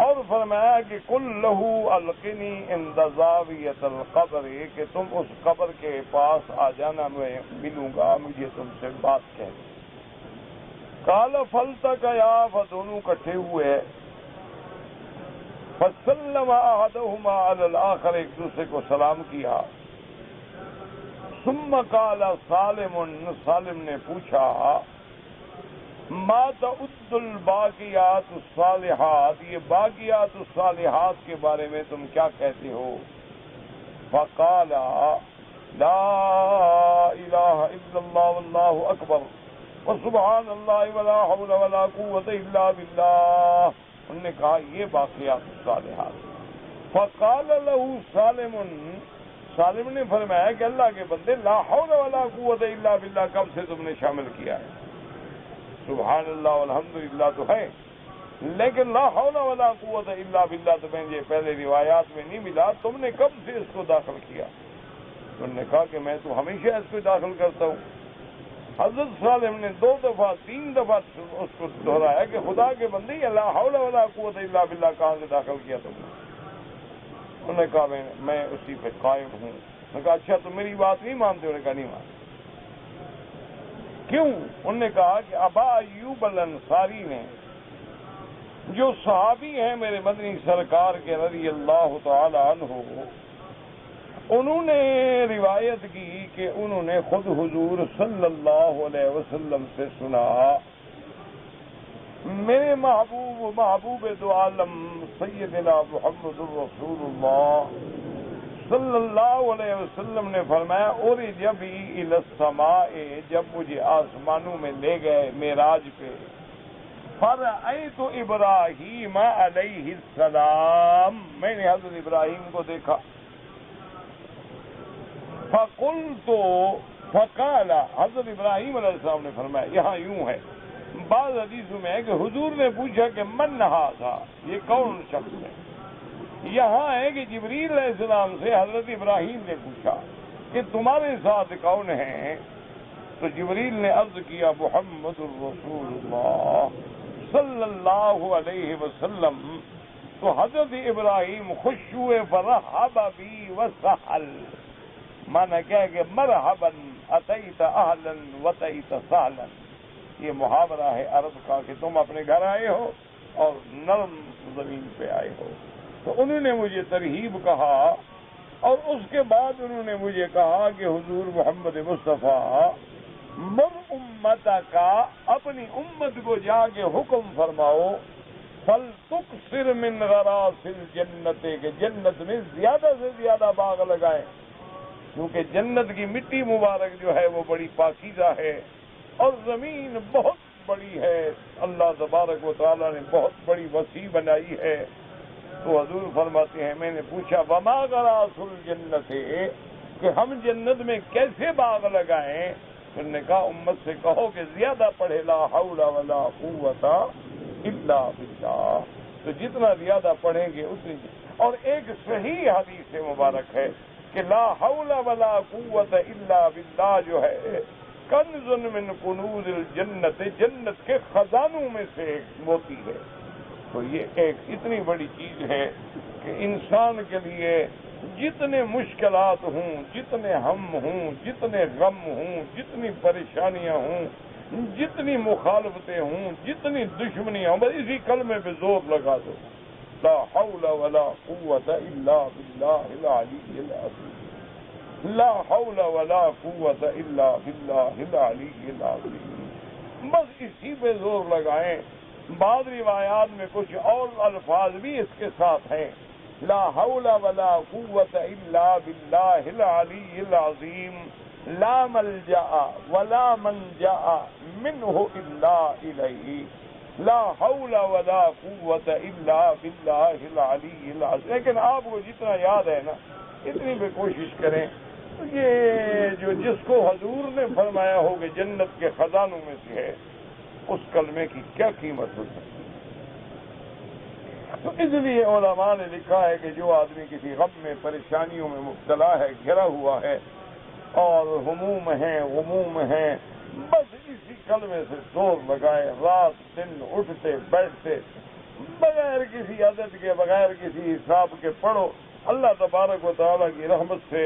اور فرمایا کہ قل لہ القنی عند زاویۃ القبر، کہ تم اس قبر کے پاس آ جانا، میں ملوں گا، مجھے تم سے بات کہنی۔ قال فالتقیا، دونوں کٹھے ہوئے، فسلم احدهما على الاخر، ایک دوسرے کو سلام کیا۔ ثم قال سالم نے پوچھا ما تعد الباقیات الصالحات، یہ باقیات الصالحات کے بارے میں تم کیا کہتے ہو؟ فقال لا الہ الا اللہ واللہ اکبر وسبحان اللہ ولا حول ولا قوة الا باللہ۔ انہوں نے کہا یہ باقیات الصالحات۔ فقال له سالم نے فرمایا کہ اللہ کے بندے لا حول ولا قوت الا باللہ کب سے تم نے شامل کیا ہے؟ سبحان اللہ والحمدللہ تو ہے، لیکن لا حول ولا قوت الا باللہ تو مجھے پہلے روایات میں نہیں ملا، تم نے کب سے اس کو داخل کیا؟ انہوں نے کہا کہ میں تو ہمیشہ اس کو داخل کرتا ہوں۔ حضرت سالم نے 2 دفعہ 3 دفعہ اس کو دہرایا کہ خدا کے بندے یہ لا حول ولا قوت الا باللہ کہاں سے داخل کیا تم نے؟ انہوں نے کہا میں اسی پہ قائم ہوں۔ انہوں نے کہا اچھا تم میری بات نہیں مانتے؟ انہوں نے کہا نہیں مانتے۔ کیوں؟ انہوں نے کہا کہ ابا ایوب الانصاری نے، جو صحابی ہیں میرے مدنی سرکار کے رضی اللہ تعالی عنہ، انہوں نے روایت کی کہ انہوں نے خود حضور صلی اللہ علیہ وسلم سے سنا، میرے محبوب دو عالم سیدنا محمد الرسول اللہ صلی اللہ علیہ وسلم نے فرمایا اُرِجَ بِی إِلَى السَّمَاءِ، جب مجھے آسمانوں میں لے گئے معراج پہ، فَرَأَيْتُ إِبْرَاهِيمَ عَلَيْهِ السَّلَامَ، میں نے حضرت ابراہیم کو دیکھا۔ فَقُلْتُ فَقَالَ، حضرت ابراہیم علیہ السلام نے فرمایا، یہاں یوں ہے، بعض حدیثوں میں ہے کہ حضور نے پوچھا کہ من ھذا، یہ کون شخص ہے؟ یہاں ہے کہ جبریل علیہ السلام سے حضرت ابراہیم نے پوچھا کہ تمہارے ساتھ کون ہیں؟ تو جبریل نے عرض کیا محمد الرسول اللہ صلی اللہ علیہ وسلم۔ تو حضرت ابراہیم خوش ہوئے، فرحب بی وسہل، مانا کیا کہ مرحبا اتیت اہلا وتیت سہلا، یہ محاورہ ہے عرب کا کہ تم اپنے گھر آئے ہو اور نرم زمین پہ آئے ہو۔ تو انہوں نے مجھے ترہیب کہا، اور اس کے بعد انہوں نے مجھے کہا کہ حضور محمد مصطفیٰ مر امتک، اپنی امت کو جا کے حکم فرماؤ، فلتکثر من غراس الجنت، کہ جنت میں زیادہ سے زیادہ باغ لگائیں۔ کیونکہ جنت کی مٹی مبارک جو ہے وہ بڑی پاکیزہ ہے اور زمین بہت بڑی ہے، اللہ تبارک و تعالیٰ نے بہت بڑی وسیع بنائی ہے۔ تو حضور فرماتے ہیں میں نے پوچھا وما غراس الجنت، کہ ہم جنت میں کیسے باغ لگائیں؟ انہوں نے کہا امت سے کہو کہ زیادہ پڑھے لا حول ولا قوت الا باللہ، تو جتنا زیادہ پڑھیں گے اتنی۔ اور ایک صحیح حدیث مبارک ہے کہ لا حول ولا قوت الا باللہ جو ہے کنز من کنوز الجنت، جنت کے خزانوں میں سے ایک موتی ہے۔ تو یہ ایک اتنی بڑی چیز ہے کہ انسان کے لیے جتنے مشکلات ہوں، جتنے ہم ہوں، جتنے غم ہوں، جتنی پریشانیاں ہوں، جتنی مخالفتیں ہوں، جتنی دشمنیاں ہوں، بس اسی کلمے پہ زور لگا دو، لا حول ولا قوت الا باللہ العلی العظیم، لا حول ولا قوت الا باللہ العلی العظیم، بس اسی پہ زور لگائیں۔ بعض روایات میں کچھ اور الفاظ بھی اس کے ساتھ ہیں، لا حول ولا قوت الا باللہ العلی العظیم، لا ملجأ ولا منجأ منہ الا الیہ، لا حول ولا قوت الا باللہ العلی العظیم۔ لیکن آپ کو جتنا یاد ہے نا اتنی بھی کوشش کریں۔ یہ جو جس کو حضور نے فرمایا ہو کہ جنت کے خزانوں میں سے ہے، اس کلمے کی کیا قیمت ہو سکتی ہے؟ تو اس لیے علماء نے لکھا ہے کہ جو آدمی کسی غم میں، پریشانیوں میں مبتلا ہے، گھرا ہوا ہے اور ہموم ہیں، غموم ہیں، بس اسی کلمے سے زور لگائے، رات دن اٹھتے بیٹھتے بغیر کسی عدد کے، بغیر کسی حساب کے پڑھو، اللہ تبارک و تعالیٰ کی رحمت سے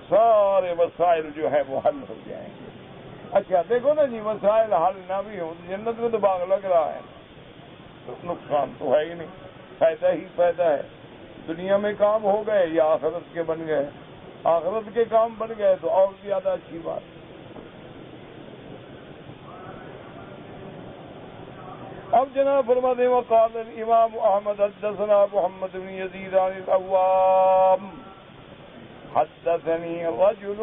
سارے مسائل جو ہے وہ حل ہو جائیں گے۔ اچھا دیکھو نا جی، مسائل حل نہ بھی ہوں، جنت میں تو باغ لگ رہا ہے، تو نقصان تو ہے ہی نہیں، فائدہ ہی فائدہ ہے۔ دنیا میں کام ہو گئے یا آخرت کے بن گئے، آخرت کے کام بن گئے تو اور زیادہ اچھی بات۔ اب جناب فرماتے ہیں وقال الامام احمد حدثنا محمد بن یزید عن العوام حدثني رجل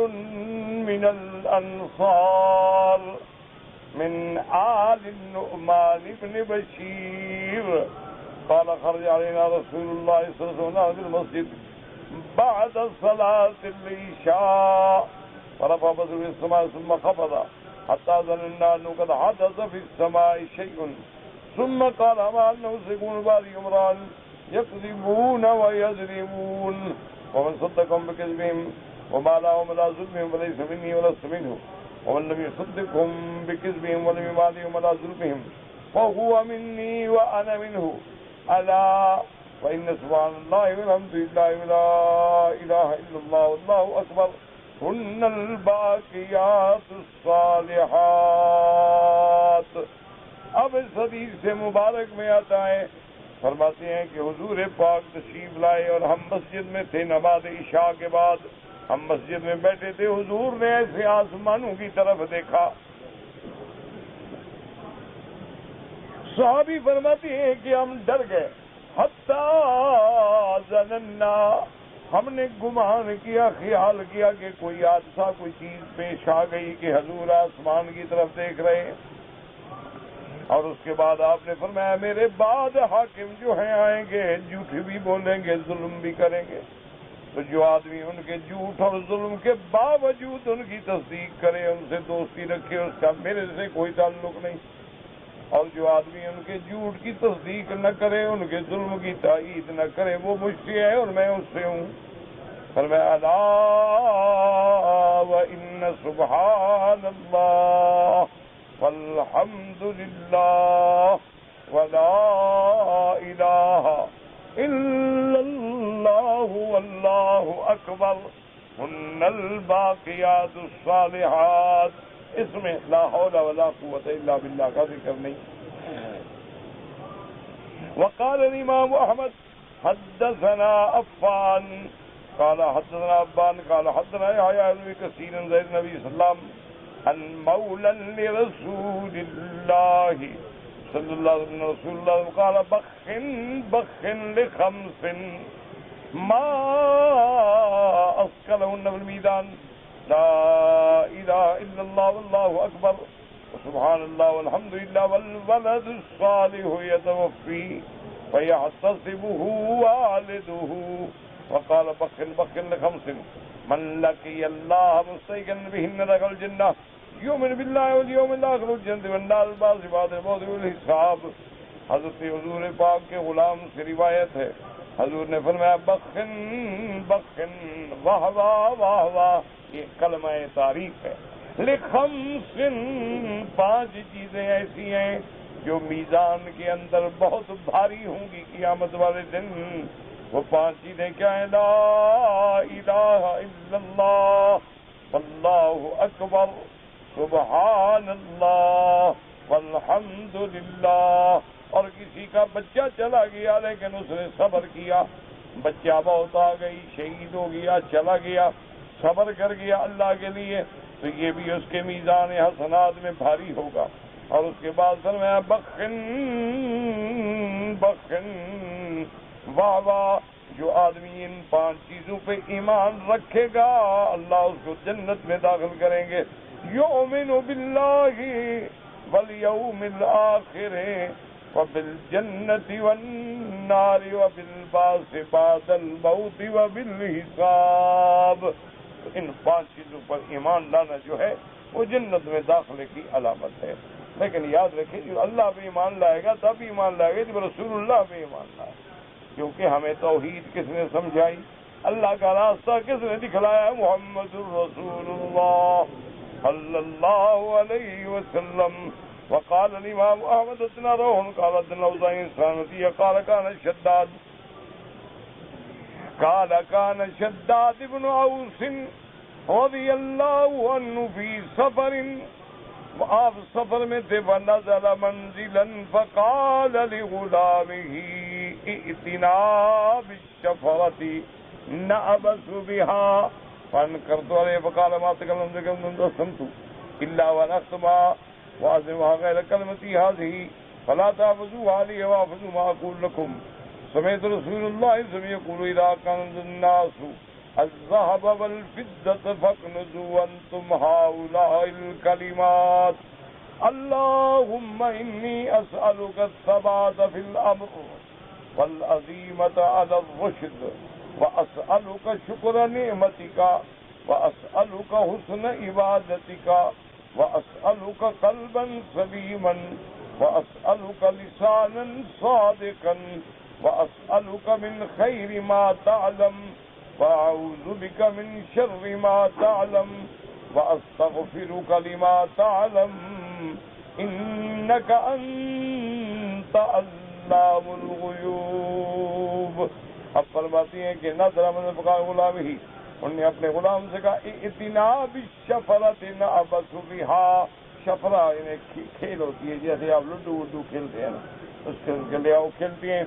من الأنصار من آل النعمان بن بشير قال خرج علينا رسول الله صلى الله عليه وسلم في المسجد بعد صلاة العشاء فرفع بصره في السماء ثم خفض حتى ظننا أنه قد حدث في السماء شيء ثم قال ما أنه سيكون بعد يمران يكذبون ويضربون ومن صدقهم بكذبهم وما لهم على ظلمهم فليس مني ولست منه ومن لم يصدقهم بكذبهم ولم يمالهم على ظلمهم فهو مني وأنا منه ألا وإن سبحان الله والحمد لله ولا إله إلا الله والله أكبر هن الباقيات الصالحات۔ اب اس حدیث سے مبارک میں آتا ہے، فرماتے ہیں کہ حضور پاک تشریف لائے اور ہم مسجد میں تھے، نماز عشاء کے بعد ہم مسجد میں بیٹھے تھے، حضور نے ایسے آسمانوں کی طرف دیکھا۔ صحابی فرماتے ہیں کہ ہم ڈر گئے، حتی ظننا، ہم نے گمان کیا، خیال کیا کہ کوئی حادثہ، کوئی چیز پیش آ گئی کہ حضور آسمان کی طرف دیکھ رہے ہیں۔ اور اس کے بعد آپ نے فرمایا میرے بعد حاکم جو ہیں آئیں گے، جھوٹ بھی بولیں گے، ظلم بھی کریں گے، تو جو آدمی ان کے جھوٹ اور ظلم کے باوجود ان کی تصدیق کرے، ان سے دوستی رکھے، اس کا میرے سے کوئی تعلق نہیں، اور جو آدمی ان کے جھوٹ کی تصدیق نہ کرے، ان کے ظلم کی تائید نہ کرے، وہ مجھ سے ہے اور میں اس سے ہوں۔ فرمایا الا وان سبحان اللہ والحمد للہ ولا الہ الا اللہ واللہ اکبر ہن الباقیات الصالحات۔ اس میں لا حول ولا قوت الا باللہ کا ذکر نہیں۔ وقال الامام احمد حدثنا عفان قال حدثنا عبان قال حدثنا يحيى بن كثير عن زيد النبي صلى الله عليه وسلم عن مولى لرسول الله صلى الله عليه وسلم رسول الله قال بخ لخمس ما أثقلهن في الميزان لا الہ الا اللہ واللہ اکبر سبحان اللہ والحمد للہ والولد الصالح يتوفی فيحتسبه والده وقال بخل لخمس من لقي الله مستيقنا بهن دخل الجنة يؤمن بالله واليوم الآخر والجنة والنار البعض بعد الموت والحساب. حضرت حضور پاک کے غلام سے روایت ہے، حضور نے فرمایا بخن بخن واہ واہ واہ واہ، یہ کلمہ تعریف ہے. لخمس، 5 چیزیں ایسی ہیں جو میزان کے اندر بہت بھاری ہوں گی قیامت والے دن. وہ 5 چیزیں کیا ہیں؟ لا الہ الا اللہ واللہ اکبر سبحان اللہ والحمد للہ. اور کسی کا بچہ چلا گیا لیکن اس نے صبر کیا، بچہ بہت آ گئی، شہید ہو گیا، چلا گیا، صبر کر گیا اللہ کے لیے، تو یہ بھی اس کے میزان حسنات میں بھاری ہوگا. اور اس کے بعد فرمایا بخن بخن واہ واہ، جو آدمی ان 5 چیزوں پہ ایمان رکھے گا اللہ اس کو جنت میں داخل کریں گے. یؤمن باللہ والیوم الآخر وبالجنة والنار وبالبعث بعد الموت وبالحساب. ان 5 چیزوں پر ایمان لانا جو ہے وہ جنت میں داخلے کی علامت ہے. لیکن یاد رکھیں جو اللہ پہ ایمان لائے گا تب ایمان لائے گا جب رسول اللہ پہ ایمان لائے، کیونکہ ہمیں توحید کس نے سمجھائی، اللہ کا راستہ کس نے دکھلایا؟ محمد الرسول اللہ صلی اللہ علیہ وسلم. وقال الامام احمد اتنا روح قال ادنا اوزاعی انسانتی قال كان شداد بن اوس رضی اللہ عنہ فی سفر، آپ سفر میں تھے، فنزل منزلا فقال لغلامه ائتنا بالشفرة نعبس بها فانكرت عليه فقال ما تكلمت الا ونختما وأعظمها غير كلمتي هذه فلا تحفظوها لي وأحفظوا ما أقول لكم. سمعت رسول الله صلى يقول إذا كنز الناس الذهب والفضة فاكنزوا أنتم هؤلاء الكلمات اللهم إني أسألك الثبات في الأمر والعزيمة على الرشد وأسألك شكر نعمتك وأسألك حسن عبادتك وأسألك قلبا سليما وأسألك لسانا صادقا وأسألك من خير ما تعلم وأعوذ بك من شر ما تعلم وأستغفرك لما تعلم إنك أنت علام الغيوب. اب فرماتی ہیں کہ نظر من فقال غلامه، انہوں نے اپنے غلام سے کہا ائتنا بالشفرۃ نعبس بها. شفرہ انہیں کھیل ہوتی ہے جیسے آپ لڈو وڈو کھیلتے ہیں نا، اس کے لیے وہ کھیلتی ہیں.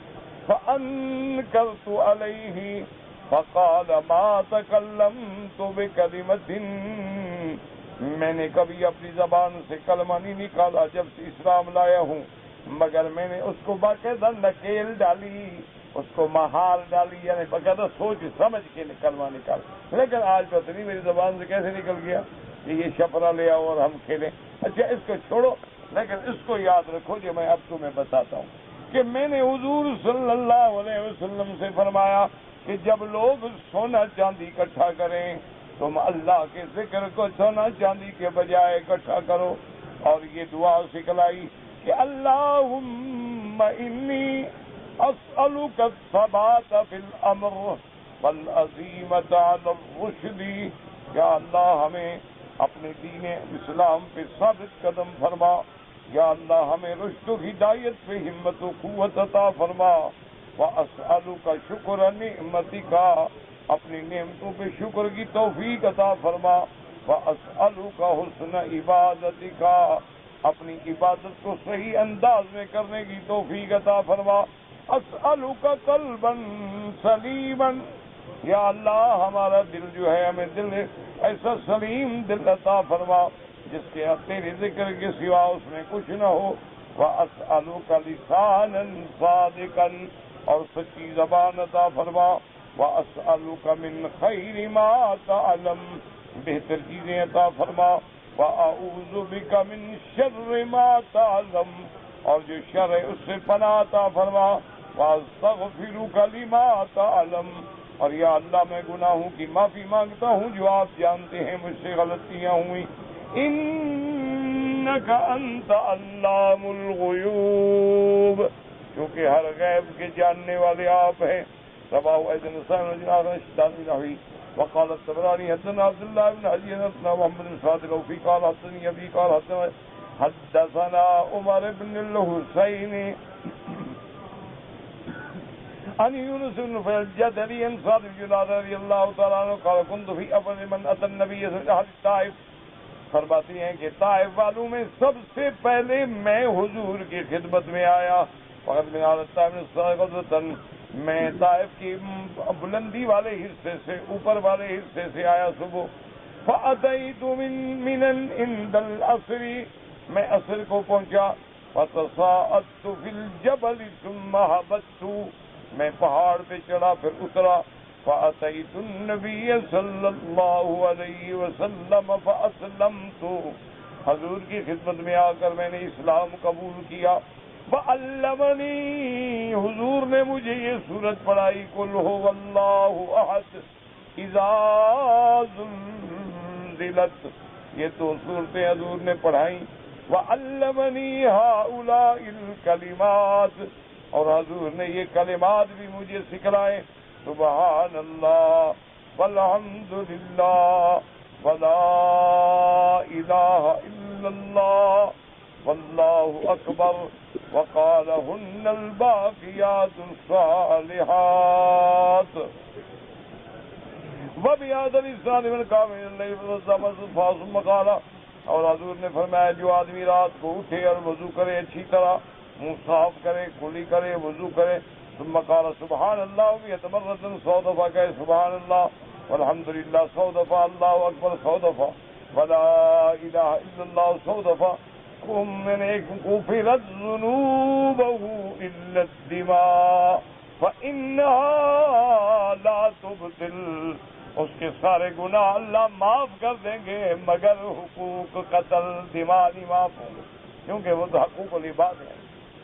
فانکرت علیہ فقال ما تکلمت بکلمۃ، میں نے کبھی اپنی زبان سے کلمہ نہیں نکالا جب سے اسلام لایا ہوں، مگر میں نے اس کو باقاعدہ نکیل ڈالی، اس کو مہار ڈالی، یعنی باقاعدہ سوچ سمجھ کے کلمہ نکال. لیکن آج پتہ نہیں میری زبان سے کیسے نکل گیا کہ یہ شفرہ لے آؤ اور ہم کھیلیں. اچھا اس کو چھوڑو، لیکن اس کو یاد رکھو جو میں اب تمہیں بتاتا ہوں کہ میں نے حضور صلی اللہ علیہ وسلم سے فرمایا کہ جب لوگ سونا چاندی اکٹھا کریں تم اللہ کے ذکر کو سونا چاندی کے بجائے اکٹھا کرو. اور یہ دعا سکھلائی کہ اللہم انی اسألک الثبات فی الامر والعزیمۃ علی الرشد. یا اللہ ہمیں اپنے دین اسلام پہ ثابت قدم فرما، یا اللہ ہمیں رشد و ہدایت پہ ہمت و قوت عطا فرما. واسألک شکر نعمتک، اپنی نعمتوں پہ شکر کی توفیق عطا فرما. واسألک حسن عبادتک، اپنی عبادت کو صحیح انداز میں کرنے کی توفیق عطا فرما. اسألک قلبا سلیما، یا اللہ ہمارا دل جو ہے ہمیں دل ایسا سلیم دل عطا فرما جس کے تیرے ذکر کے سوا اس میں کچھ نہ ہو. واسألک لسانا صادقا، اور سچی زبان عطا فرما. واسألک من خیر ما تعلم، بہتر چیزیں عطا فرما، وَأَعُوذُ بِكَ مِن شَرِّ مَا تَعْلَمُ، اور جو شر ہے اس سے پناہ عطا فرما، وَأَسْتَغْفِرُكَ لِمَا تَعْلَمُ، اور یا اللہ میں گناہوں کی معافی مانگتا ہوں جو آپ جانتے ہیں مجھ سے غلطیاں ہوئی، إِنَّكَ أَنْتَ عَلَّامُ الْغُيُوبِ، کیونکہ ہر غیب کے جاننے والے آپ ہیں۔ رواه أيضا النسائي وقال الطبراني حدثنا عبد الله بن علي حدثنا محمد بن صادق وفي قال حدثني أبي قال حدثنا عمر بن الحسين عن يونس بن الجدلي عن سعد بن جنادة رضي الله تعالى عنه قال كنت في أول من أتى النبي صلى الله عليه وسلم طائف، فرماتی ہیں کہ طائف والوں میں سب سے پہلے میں حضور کی خدمت میں آیا، فقط من میں طائف کی بلندی والے حصے سے، اوپر والے حصے سے آیا صبح، فأتيت من عند العصر، میں عصر کو پہنچا، فتصاعدت في الجبل ثم هبطت، میں پہاڑ پہ چڑھا پھر اترا، فأتيت النبي صلی اللہ علیہ وسلم فأسلمت، حضور کی خدمت میں آ کر میں نے اسلام قبول کیا، وعلمنی، حضور نے مجھے یہ سورت پڑھائی، قل هو اللہ احد اذا زلزلت، یہ تو سورتیں حضور نے پڑھائی، وعلمنی هؤلاء الکلمات، اور حضور نے یہ کلمات بھی مجھے سکھلائے، سبحان اللہ والحمد للہ ولا الہ الا اللہ واللہ اکبر، وقالهن الباقیات الصالحات، وبهذا الإسناد من قام من الليل ثم قال، اور حضور نے فرمایا جو آدمی رات کو اٹھے اور وضو کرے اچھی طرح، منہ صاف کرے، کلی کرے، وضو کرے، ثم قال سبحان اللہ، یتمرد 100 دفعہ کہے سبحان اللہ، والحمد للہ 100 دفعہ، اللہ اکبر 100 دفعہ، ولا الہ الا اللہ 100 دفعہ، غفرت ذنوبه الا الدماء فانها لا تبطل، اس کے سارے گناہ اللہ معاف کر دیں گے مگر حقوق قتل، دماء نہیں معاف ہوں گے، کیونکہ وہ تو حقوق العباد ہے،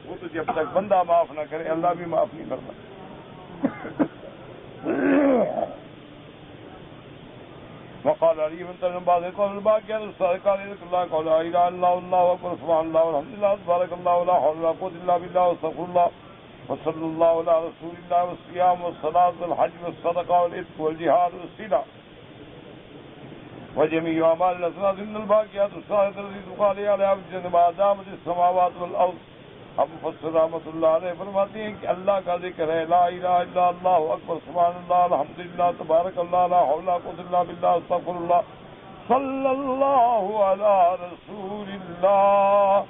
وہ تو جب تک بندہ معاف نہ کرے اللہ بھی معاف نہیں کرتا۔ وقال علی بن طلحہ بعد قول الباقیات الصالحات اللہ قول لا الہ الا اللہ واللہ اکبر سبحان اللہ والحمد للہ تبارک اللہ ولا حول ولا قوة الا باللہ واستغفر اللہ وصلی اللہ علی رسول اللہ والصیام والصلاۃ والحج والصدقہ والعتق والجہاد والصلہ وجميع اعمال الاسناد من الباقیات الصالحات التي تقال علیها بالجنة ما دامت السماوات والارض۔ اب مفسر رحمۃ اللہ علیہ فرماتے ہیں کہ اللہ کا ذکر ہے، لا الہ الا اللہ اکبر سبحان اللہ الحمدللہ تبارک اللہ لا حول ولا قوة الا باللہ استغفر اللہ صلی اللہ علی رسول اللہ،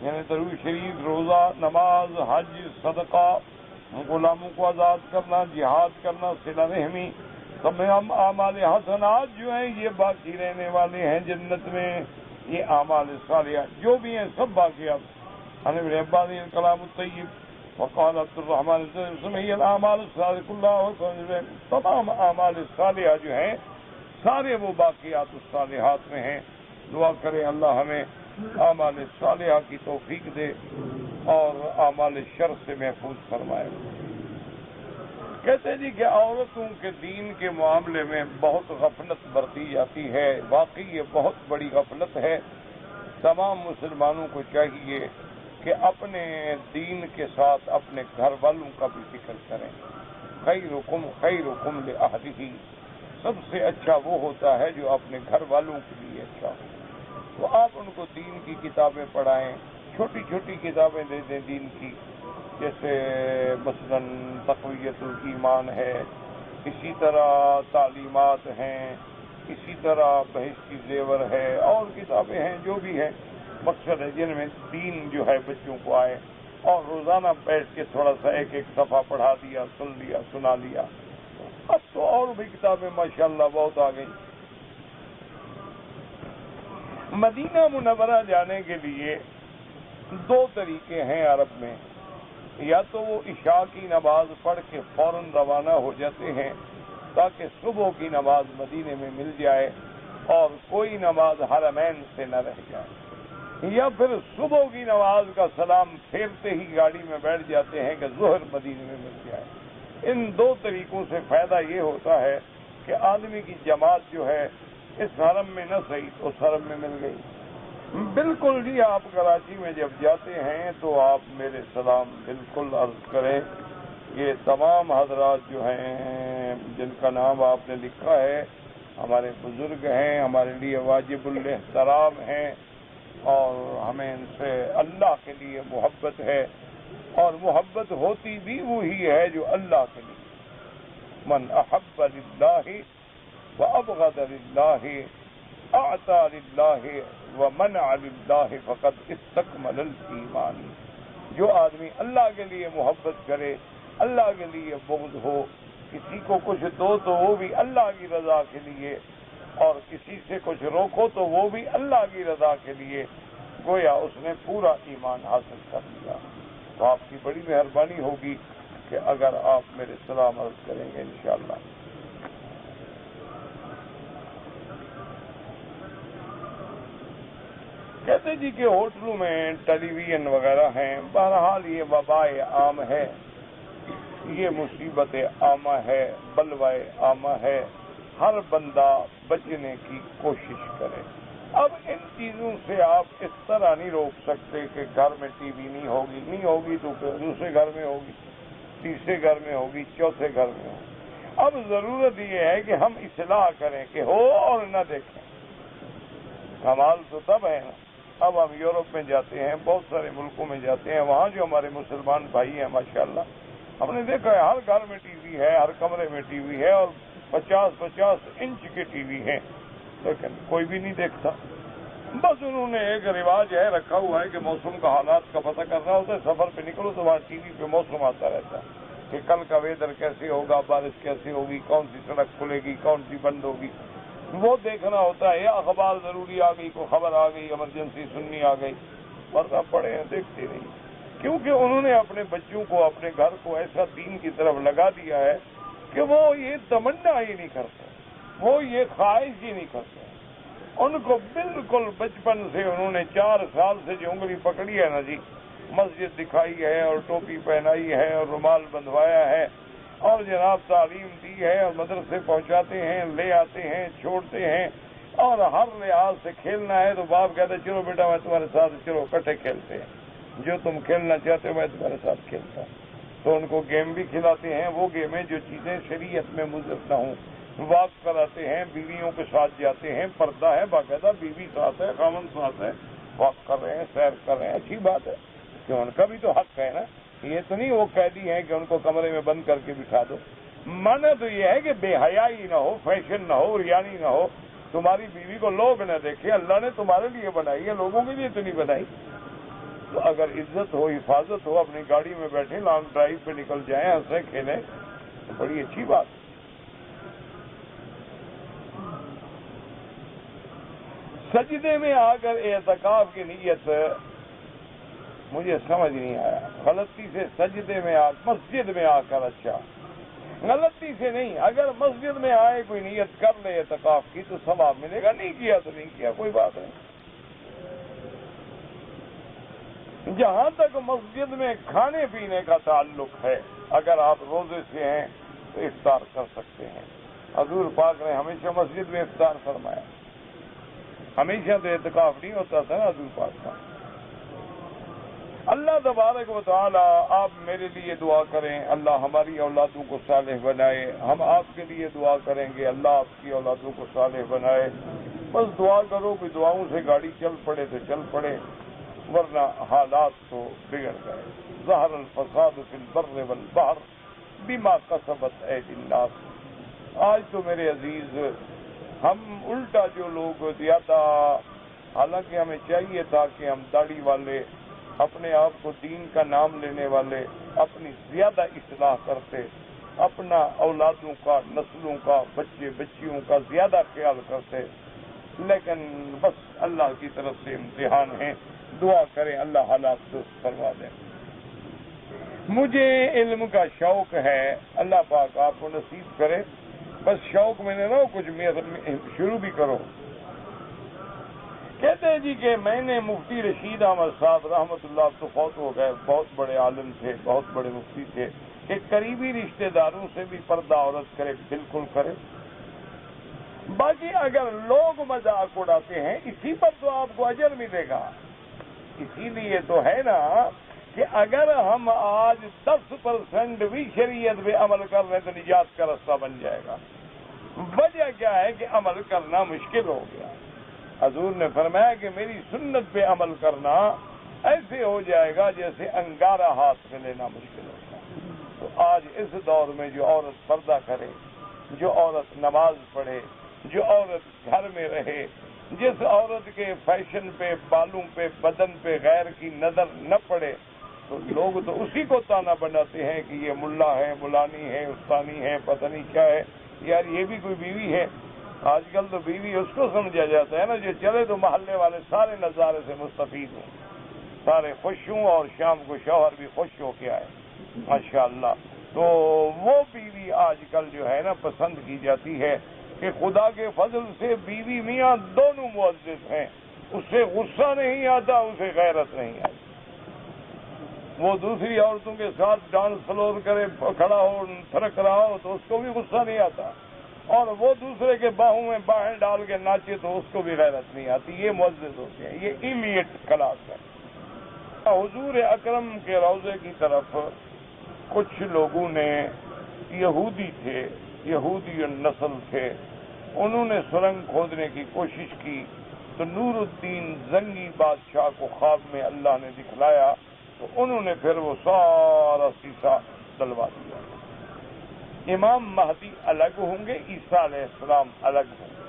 یعنی درود شریف، روزہ، نماز، حج، صدقہ، غلاموں کو آزاد کرنا، جہاد کرنا، صلہ رحمی، تمام اعمال حسنات جو ہیں یہ باقی رہنے والے ہیں جنت میں، یہ اعمال صالحہ جو بھی ہیں سب باقیات۔ عن ابن عباس الکلام الطیب وقال عبد الرحمن سمعی الاعمال الصالحہ اللہ، تمام اعمال صالحہ جو ہیں سارے وہ باقیات الصالحات میں ہیں۔ دعا کریں اللہ ہمیں اعمال صالحہ کی توفیق دے اور اعمال شر سے محفوظ فرمائے۔ کہتے ہیں جی کہ عورتوں کے دین کے معاملے میں بہت غفلت برتی جاتی ہے، واقعی یہ بہت بڑی غفلت ہے۔ تمام مسلمانوں کو چاہیے کہ اپنے دین کے ساتھ اپنے گھر والوں کا بھی فکر کریں۔ خیرکم لأہلہ، سب سے اچھا وہ ہوتا ہے جو اپنے گھر والوں کے لیے اچھا ہو، تو آپ ان کو دین کی کتابیں پڑھائیں، چھوٹی چھوٹی کتابیں دے دیں دین کی، جیسے مثلا تقویت الایمان ہے، اسی طرح تعلیمات ہیں، اسی طرح بہشتی زیور ہے، اور کتابیں ہیں جو بھی ہیں، مقصد ہے جن میں دین جو ہے بچوں کو آئے، اور روزانہ بیٹھ کے تھوڑا سا ایک ایک صفحہ پڑھا دیا، سن لیا، سنا لیا۔ اب تو اور بھی کتابیں ماشاءاللہ بہت آ گئی۔ مدینہ منورہ جانے کے لیے 2 طریقے ہیں عرب میں، یا تو وہ عشاء کی نماز پڑھ کے فوراً روانہ ہو جاتے ہیں تاکہ صبح کی نماز مدینے میں مل جائے، اور کوئی نماز حرمین سے نہ رہ جائے، یا پھر صبح کی نماز کا سلام پھیرتے ہی گاڑی میں بیٹھ جاتے ہیں کہ ظہر مدینے میں مل جائے۔ ان دو طریقوں سے فائدہ یہ ہوتا ہے کہ آدمی کی جماعت جو ہے اس حرم میں نہ صحیح تو اس حرم میں مل گئی۔ بالکل جی، آپ کراچی میں جب جاتے ہیں تو آپ میرے سلام بالکل عرض کریں۔ یہ تمام حضرات جو ہیں جن کا نام آپ نے لکھا ہے ہمارے بزرگ ہیں، ہمارے لیے واجب الاحترام ہیں، اور ہمیں ان سے اللہ کے لیے محبت ہے، اور محبت ہوتی بھی وہی ہے جو اللہ کے لیے۔ من احب للہ وابغض للہ اعطى للہ ومنع للہ فقد استکمل الایمان۔ جو آدمی اللہ کے لیے محبت کرے، اللہ کے لیے بغض ہو، کسی کو کچھ دو تو وہ بھی اللہ کی رضا کے لیے، اور کسی سے کچھ روکو تو وہ بھی اللہ کی رضا کے لیے، گویا اس نے پورا ایمان حاصل کر لیا۔ تو آپ کی بڑی مہربانی ہوگی کہ اگر آپ میرے سلام عرض کریں گے انشاءاللہ۔ کہتے جی کہ ہوٹلوں میں ٹیلی ویژن وغیرہ ہیں، بہرحال یہ وبائے عام ہے، یہ مصیبت عامہ ہے، بلوائے عامہ ہے، ہر بندہ بچنے کی کوشش کرے۔ اب ان چیزوں سے آپ اس طرح نہیں روک سکتے کہ گھر میں ٹی وی نہیں ہوگی تو پھر دوسرے گھر میں ہوگی، تیسرے گھر میں ہوگی، چوتھے گھر میں ہوگی۔ اب ضرورت یہ ہے کہ ہم اصلاح کریں کہ ہو اور نہ دیکھیں۔ کمال تو تب ہے نا، اب ہم یورپ میں جاتے ہیں، بہت سارے ملکوں میں جاتے ہیں، وہاں جو ہمارے مسلمان بھائی ہیں ماشاءاللہ، ہم نے دیکھا ہے ہر گھر میں ٹی وی ہے، ہر کمرے میں ٹی وی ہے، اور 50-50 انچ کے ٹی وی ہیں، لیکن کوئی بھی نہیں دیکھتا۔ بس انہوں نے ایک رواج ہے رکھا ہوا ہے کہ موسم کا حالات کا پتہ کرنا ہوتا ہے، سفر پہ نکلو تو وہاں ٹی وی پہ موسم آتا رہتا ہے کہ کل کا ویدر کیسے ہوگا، بارش کیسے ہوگی، کون سی سڑک کھلے گی، کون سی بند ہوگی، وہ دیکھنا ہوتا ہے۔ یا اخبار ضروری آ گئی، کوئی خبر آ گئی، ایمرجنسی سننی آ گئی، ورنہ پڑے ہیں دیکھتے نہیں، کیونکہ انہوں نے اپنے بچوں کو، اپنے گھر کو ایسا دین کی طرف لگا دیا ہے کہ وہ یہ تمنا ہی نہیں کرتے، وہ یہ خواہش ہی نہیں کرتے۔ ان کو بالکل بچپن سے انہوں نے 4 سال سے جو انگلی پکڑی ہے نا جی، مسجد دکھائی ہے اور ٹوپی پہنائی ہے اور رومال بندھوایا ہے اور جناب تعلیم دی ہے، اور مدرسے پہنچاتے ہیں، لے آتے ہیں، چھوڑتے ہیں، اور ہر لحاظ سے کھیلنا ہے تو باپ کہتے ہیں چلو بیٹا میں تمہارے ساتھ، چلو اکٹھے کھیلتے ہیں، جو تم کھیلنا چاہتے ہو میں تمہارے ساتھ کھیلتا ہوں۔ تو ان کو گیم بھی کھلاتے ہیں، وہ گیمیں جو چیزیں شریعت میں مضر نہ ہوں، واک کراتے ہیں، بیویوں کے ساتھ جاتے ہیں، پردہ ہے باقاعدہ، بیوی ساتھ ہے، خامن ساتھ ہے، واک کر رہے ہیں، سیر کر رہے ہیں، اچھی بات ہے کہ ان کا بھی تو حق ہے نا، یہ تو نہیں وہ قیدی ہیں کہ ان کو کمرے میں بند کر کے بٹھا دو۔ مانا تو یہ ہے کہ بے حیائی نہ ہو، فیشن نہ ہو، ریانی نہ ہو، تمہاری بیوی کو لوگ نہ دیکھیں، اللہ نے تمہارے لیے بنائی ہے، لوگوں کے لیے تو نہیں بنائی۔ تو اگر عزت ہو، حفاظت ہو، اپنی گاڑی میں بیٹھیں، لانگ ڈرائیو پہ نکل جائیں، ہنسیں کھیلیں، تو بڑی اچھی بات ہے۔ سجدے میں آ کر اعتکاف کی نیت مجھے سمجھ نہیں آیا، غلطی سے سجدے میں مسجد میں آ کر، اچھا غلطی سے نہیں، اگر مسجد میں آئے کوئی نیت کر لے اعتکاف کی تو ثواب ملے گا، نہیں کیا تو نہیں کیا، کوئی بات نہیں۔ جہاں تک مسجد میں کھانے پینے کا تعلق ہے، اگر آپ روزے سے ہیں تو افطار کر سکتے ہیں، حضور پاک نے ہمیشہ مسجد میں افطار فرمایا، ہمیشہ تو اعتکاف نہیں ہوتا تھا نا حضور پاک کا۔ اللہ تبارک و تعالی آپ میرے لیے دعا کریں، اللہ ہماری اولادوں کو صالح بنائے، ہم آپ کے لیے دعا کریں گے، اللہ آپ کی اولادوں کو صالح بنائے۔ بس دعا کرو کہ دعاؤں سے گاڑی چل پڑے تو چل پڑے، ورنہ حالات تو بگڑ گئے۔ ظہر الفساد فی البر والبحر بما کسبت ایدی الناس۔ آج تو میرے عزیز ہم الٹا جو لوگ زیادہ، حالانکہ ہمیں چاہیے تھا کہ ہم داڑھی والے، اپنے آپ کو دین کا نام لینے والے، اپنی زیادہ اصلاح کرتے، اپنا اولادوں کا، نسلوں کا، بچے بچیوں کا زیادہ خیال کرتے، لیکن بس اللہ کی طرف سے امتحان ہے، دعا کریں اللہ حالات درست فرما دیں۔ مجھے علم کا شوق ہے، اللہ پاک آپ کو نصیب کرے، بس شوق میں نے نہ کچھ شروع بھی کرو، کہتے ہیں جی کہ میں نے مفتی رشید احمد صاحب رحمۃ اللہ تو فوت ہو گئے، بہت بڑے عالم تھے، بہت بڑے مفتی تھے، کہ قریبی رشتہ داروں سے بھی پردہ عورت کرے، بالکل کرے۔ باقی اگر لوگ مذاق اڑاتے ہیں اسی پر تو آپ کو اجر ملے گا۔ اسی لیے تو ہے نا کہ اگر ہم آج 10% بھی شریعت پہ عمل کر رہے ہیں تو نجات کا رستہ بن جائے گا۔ وجہ کیا ہے کہ عمل کرنا مشکل ہو گیا۔ حضور نے فرمایا کہ میری سنت پہ عمل کرنا ایسے ہو جائے گا جیسے انگارہ ہاتھ میں لینا مشکل ہوتا ہے۔ تو آج اس دور میں جو عورت پردہ کرے، جو عورت نماز پڑھے، جو عورت گھر میں رہے، جس عورت کے فیشن پہ، بالوں پہ، بدن پہ غیر کی نظر نہ پڑے، تو لوگ تو اسی کو تانا بناتے ہیں کہ یہ ملا ہے، ملانی ہے، استانی ہے، پتہ نہیں کیا ہے۔ یار یہ بھی کوئی بیوی ہے؟ آج کل تو بیوی اس کو سمجھا جاتا ہے نا جو چلے تو محلے والے سارے نظارے سے مستفید ہوں، سارے خوش ہوں، اور شام کو شوہر بھی خوش ہو کے آئے، ماشاءاللہ۔ تو وہ بیوی آج کل جو ہے نا پسند کی جاتی ہے کہ خدا کے فضل سے بیوی میاں دونوں معزز ہیں، اس سے غصہ نہیں آتا، اسے غیرت نہیں آتی۔ وہ دوسری عورتوں کے ساتھ ڈانس فلور کرے، کھڑا ہو، تھرک رہا ہو تو اس کو بھی غصہ نہیں آتا، اور وہ دوسرے کے باہوں میں باہیں ڈال کے ناچے تو اس کو بھی غیرت نہیں آتی۔ یہ معزز ہوتے ہیں، یہ ایلیٹ کلاس ہے۔ حضور اکرم کے روضے کی طرف کچھ لوگوں نے، یہودی تھے، یہودی نسل تھے، انہوں نے سرنگ کھودنے کی کوشش کی تو نور الدین زنگی بادشاہ کو خواب میں اللہ نے دکھلایا، تو انہوں نے پھر وہ سارا سیسا ڈلوا دیا۔ امام مہدی الگ ہوں گے، عیسیٰ علیہ السلام الگ ہوں گے۔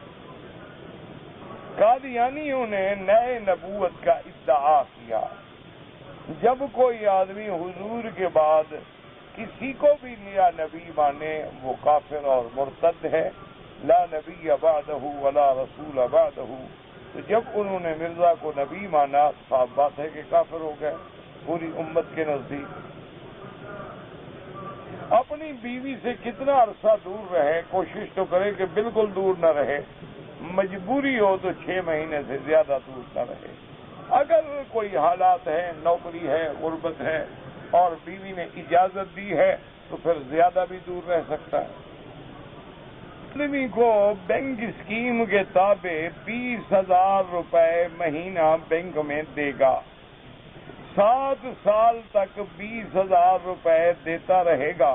قادیانیوں نے نئے نبوت کا ادعا کیا۔ جب کوئی آدمی حضور کے بعد کسی کو بھی نیا نبی مانے وہ کافر اور مرتد ہے، لا نبی بعدہ ولا رسول بعدہ۔ تو جب انہوں نے مرزا کو نبی مانا، صاف بات ہے کہ کافر ہو گئے پوری امت کے نزدیک۔ اپنی بیوی سے کتنا عرصہ دور رہے، کوشش تو کرے کہ بالکل دور نہ رہے، مجبوری ہو تو 6 مہینے سے زیادہ دور نہ رہے۔ اگر کوئی حالات ہے، نوکری ہے، غربت ہے، اور بیوی نے اجازت دی ہے تو پھر زیادہ بھی دور رہ سکتا ہے۔ آدمی کو بینک اسکیم کے تابع 20,000 روپے مہینہ بینک میں دے گا، 7 سال تک 20,000 روپے دیتا رہے گا،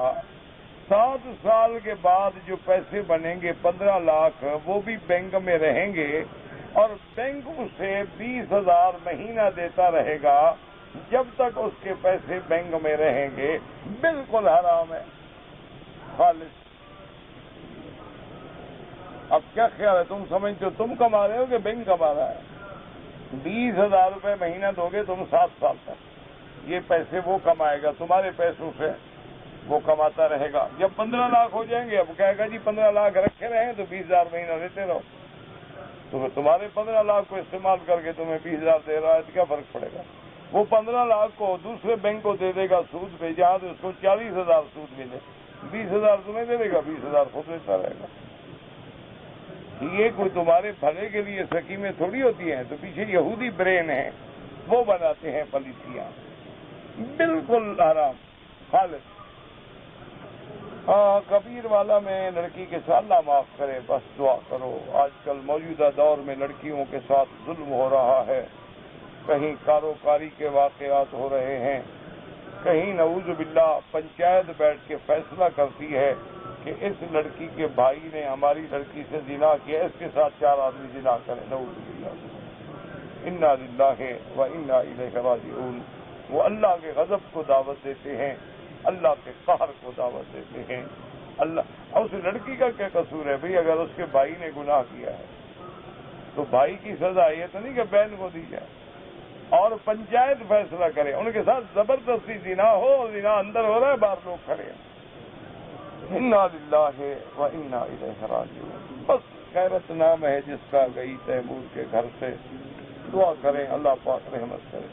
7 سال کے بعد جو پیسے بنیں گے 15 لاکھ وہ بھی بینک میں رہیں گے، اور بینک اسے 20,000 مہینہ دیتا رہے گا جب تک اس کے پیسے بینک میں رہیں گے۔ بالکل حرام ہے، خالص۔ اب کیا خیال ہے، تم سمجھتے ہو تم کما رہے ہو کہ بینک کما رہا ہے؟ 20,000 روپے مہینہ دو گے تم 7 سال تک، یہ پیسے وہ کمائے گا، تمہارے پیسوں سے وہ کماتا رہے گا۔ جب 15 لاکھ ہو جائیں گے اب کہے گا جی 15 لاکھ رکھے رہیں تو 20,000 مہینہ دیتے رہو، تو تمہارے 15 لاکھ کو استعمال کر کے تمہیں 20,000 دے رہا ہے تو کیا فرق پڑے گا؟ وہ 15 لاکھ کو دوسرے بینک کو دے دے گا سود پہ، جہاں تو اس کو 40,000 سود ملے، 20,000 تمہیں دے دے گا، 20,000 خود دیتا رہے گا۔ یہ کوئی تمہارے بھلے کے لیے سکیمیں تھوڑی ہوتی ہیں، تو پیچھے یہودی برین ہیں، وہ بناتے ہیں پالیسیاں، بالکل حرام، خالص۔ کبیر والا میں لڑکی کے ساتھ اللہ معاف کرے، بس دعا کرو۔ آج کل موجودہ دور میں لڑکیوں کے ساتھ ظلم ہو رہا ہے، کہیں کاروکاری کے واقعات ہو رہے ہیں، کہیں نعوذ باللہ پنچایت بیٹھ کے فیصلہ کرتی ہے کہ اس لڑکی کے بھائی نے ہماری لڑکی سے زنا کیا، اس کے ساتھ 4 آدمی زنا کریں، نعوذ باللہ۔ انا للہ و انا الیہ راجعون۔ وہ اللہ کے غضب کو دعوت دیتے ہیں، اللہ کے قہر کو دعوت دیتے ہیں۔ اللہ، اس لڑکی کا کیا قصور ہے بھئی؟ اگر اس کے بھائی نے گناہ کیا ہے تو بھائی کی سزا یہ تو نہیں کہ بہن کو دی جائے، اور پنچایت فیصلہ کرے، ان کے ساتھ زبردستی زنا ہو، زنا اندر ہو رہا ہے، باہر لوگ کھڑے ہیں۔ انا للہ و انا الیہ راجعون۔ بس غیرت نام ہے جس کا گئی تیمور کے گھر سے۔ دعا کریں اللہ پاک رحمت کرے۔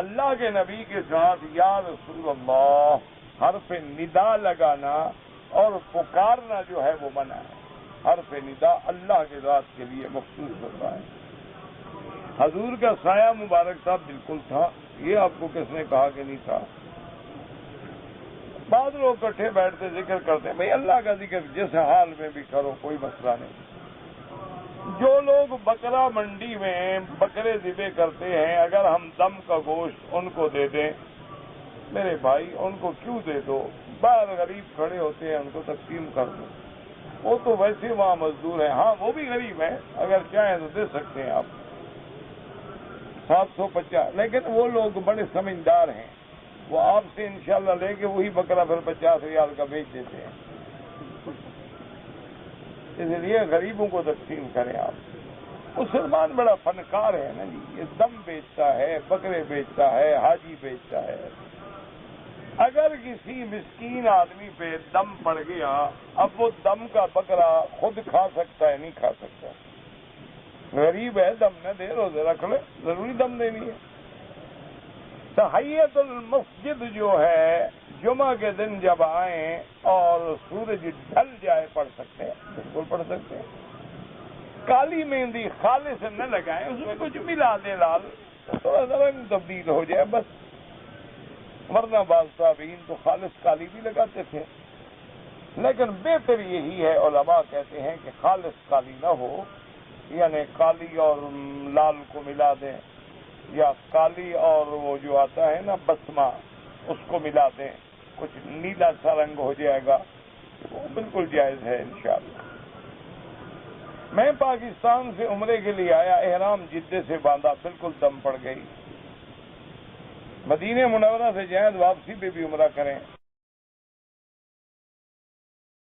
اللہ کے نبی کے ساتھ یا رسول اللہ حرف ندا لگانا اور پکارنا جو ہے وہ منع ہے۔ حرف ندا اللہ کے ذات کے لیے مخصوص ہوتا ہے۔ حضور کا سایہ مبارک تھا، بالکل تھا، یہ آپ کو کس نے کہا کہ نہیں تھا؟ بعض لوگ اکٹھے بیٹھتے ذکر کرتے ہیں، بھئی اللہ کا ذکر جس حال میں بھی کرو، کوئی مسئلہ نہیں۔ جو لوگ بکرا منڈی میں بکرے ذبح کرتے ہیں، اگر ہم دم کا گوشت ان کو دے دیں، میرے بھائی ان کو کیوں دے دو؟ باہر غریب کھڑے ہوتے ہیں، ان کو تقسیم کر دو، وہ تو ویسے وہاں مزدور ہیں، ہاں وہ بھی غریب ہیں، اگر چاہیں تو دے سکتے ہیں آپ 750، لیکن وہ لوگ بڑے سمجھدار ہیں، وہ آپ سے انشاءاللہ لے کے وہی بکرا پھر 50 ریال کا بیچ دیتے ہیں۔ اس لیے غریبوں کو تقسیم کریں آپ۔ مسلمان بڑا فنکار ہے نا جی، یہ دم بیچتا ہے، بکرے بیچتا ہے، حاجی بیچتا ہے۔ اگر کسی مسکین آدمی پہ دم پڑ گیا، اب وہ دم کا بکرا خود کھا سکتا ہے؟ نہیں کھا سکتا، غریب ہے، دم نہ دے، روزے رکھ لے، ضروری دم دینی ہے۔ تحیت المسجد جو ہے، جمعہ کے دن جب آئیں اور سورج ڈھل جائے پڑھ سکتے ہیں، بالکل پڑھ سکتے ہیں۔ کالی مہندی خالص نہ لگائیں، اس میں کچھ ملا دیں لال، تھوڑا سا رنگ تبدیل ہو جائے بس، ورنہ بعض تابعین تو خالص کالی بھی لگاتے تھے، لیکن بہتر یہی ہے، علماء کہتے ہیں کہ خالص کالی نہ ہو، یعنی کالی اور لال کو ملا دیں، یا کالی اور وہ جو آتا ہے نا بسمہ، اس کو ملا دیں، کچھ نیلا سا رنگ ہو جائے گا، وہ بالکل جائز ہے انشاءاللہ۔ میں پاکستان سے عمرے کے لیے آیا، احرام جدے سے باندھا، بالکل دم پڑ گئی۔ مدینہ منورہ سے جائیں واپسی پہ بھی عمرہ کریں،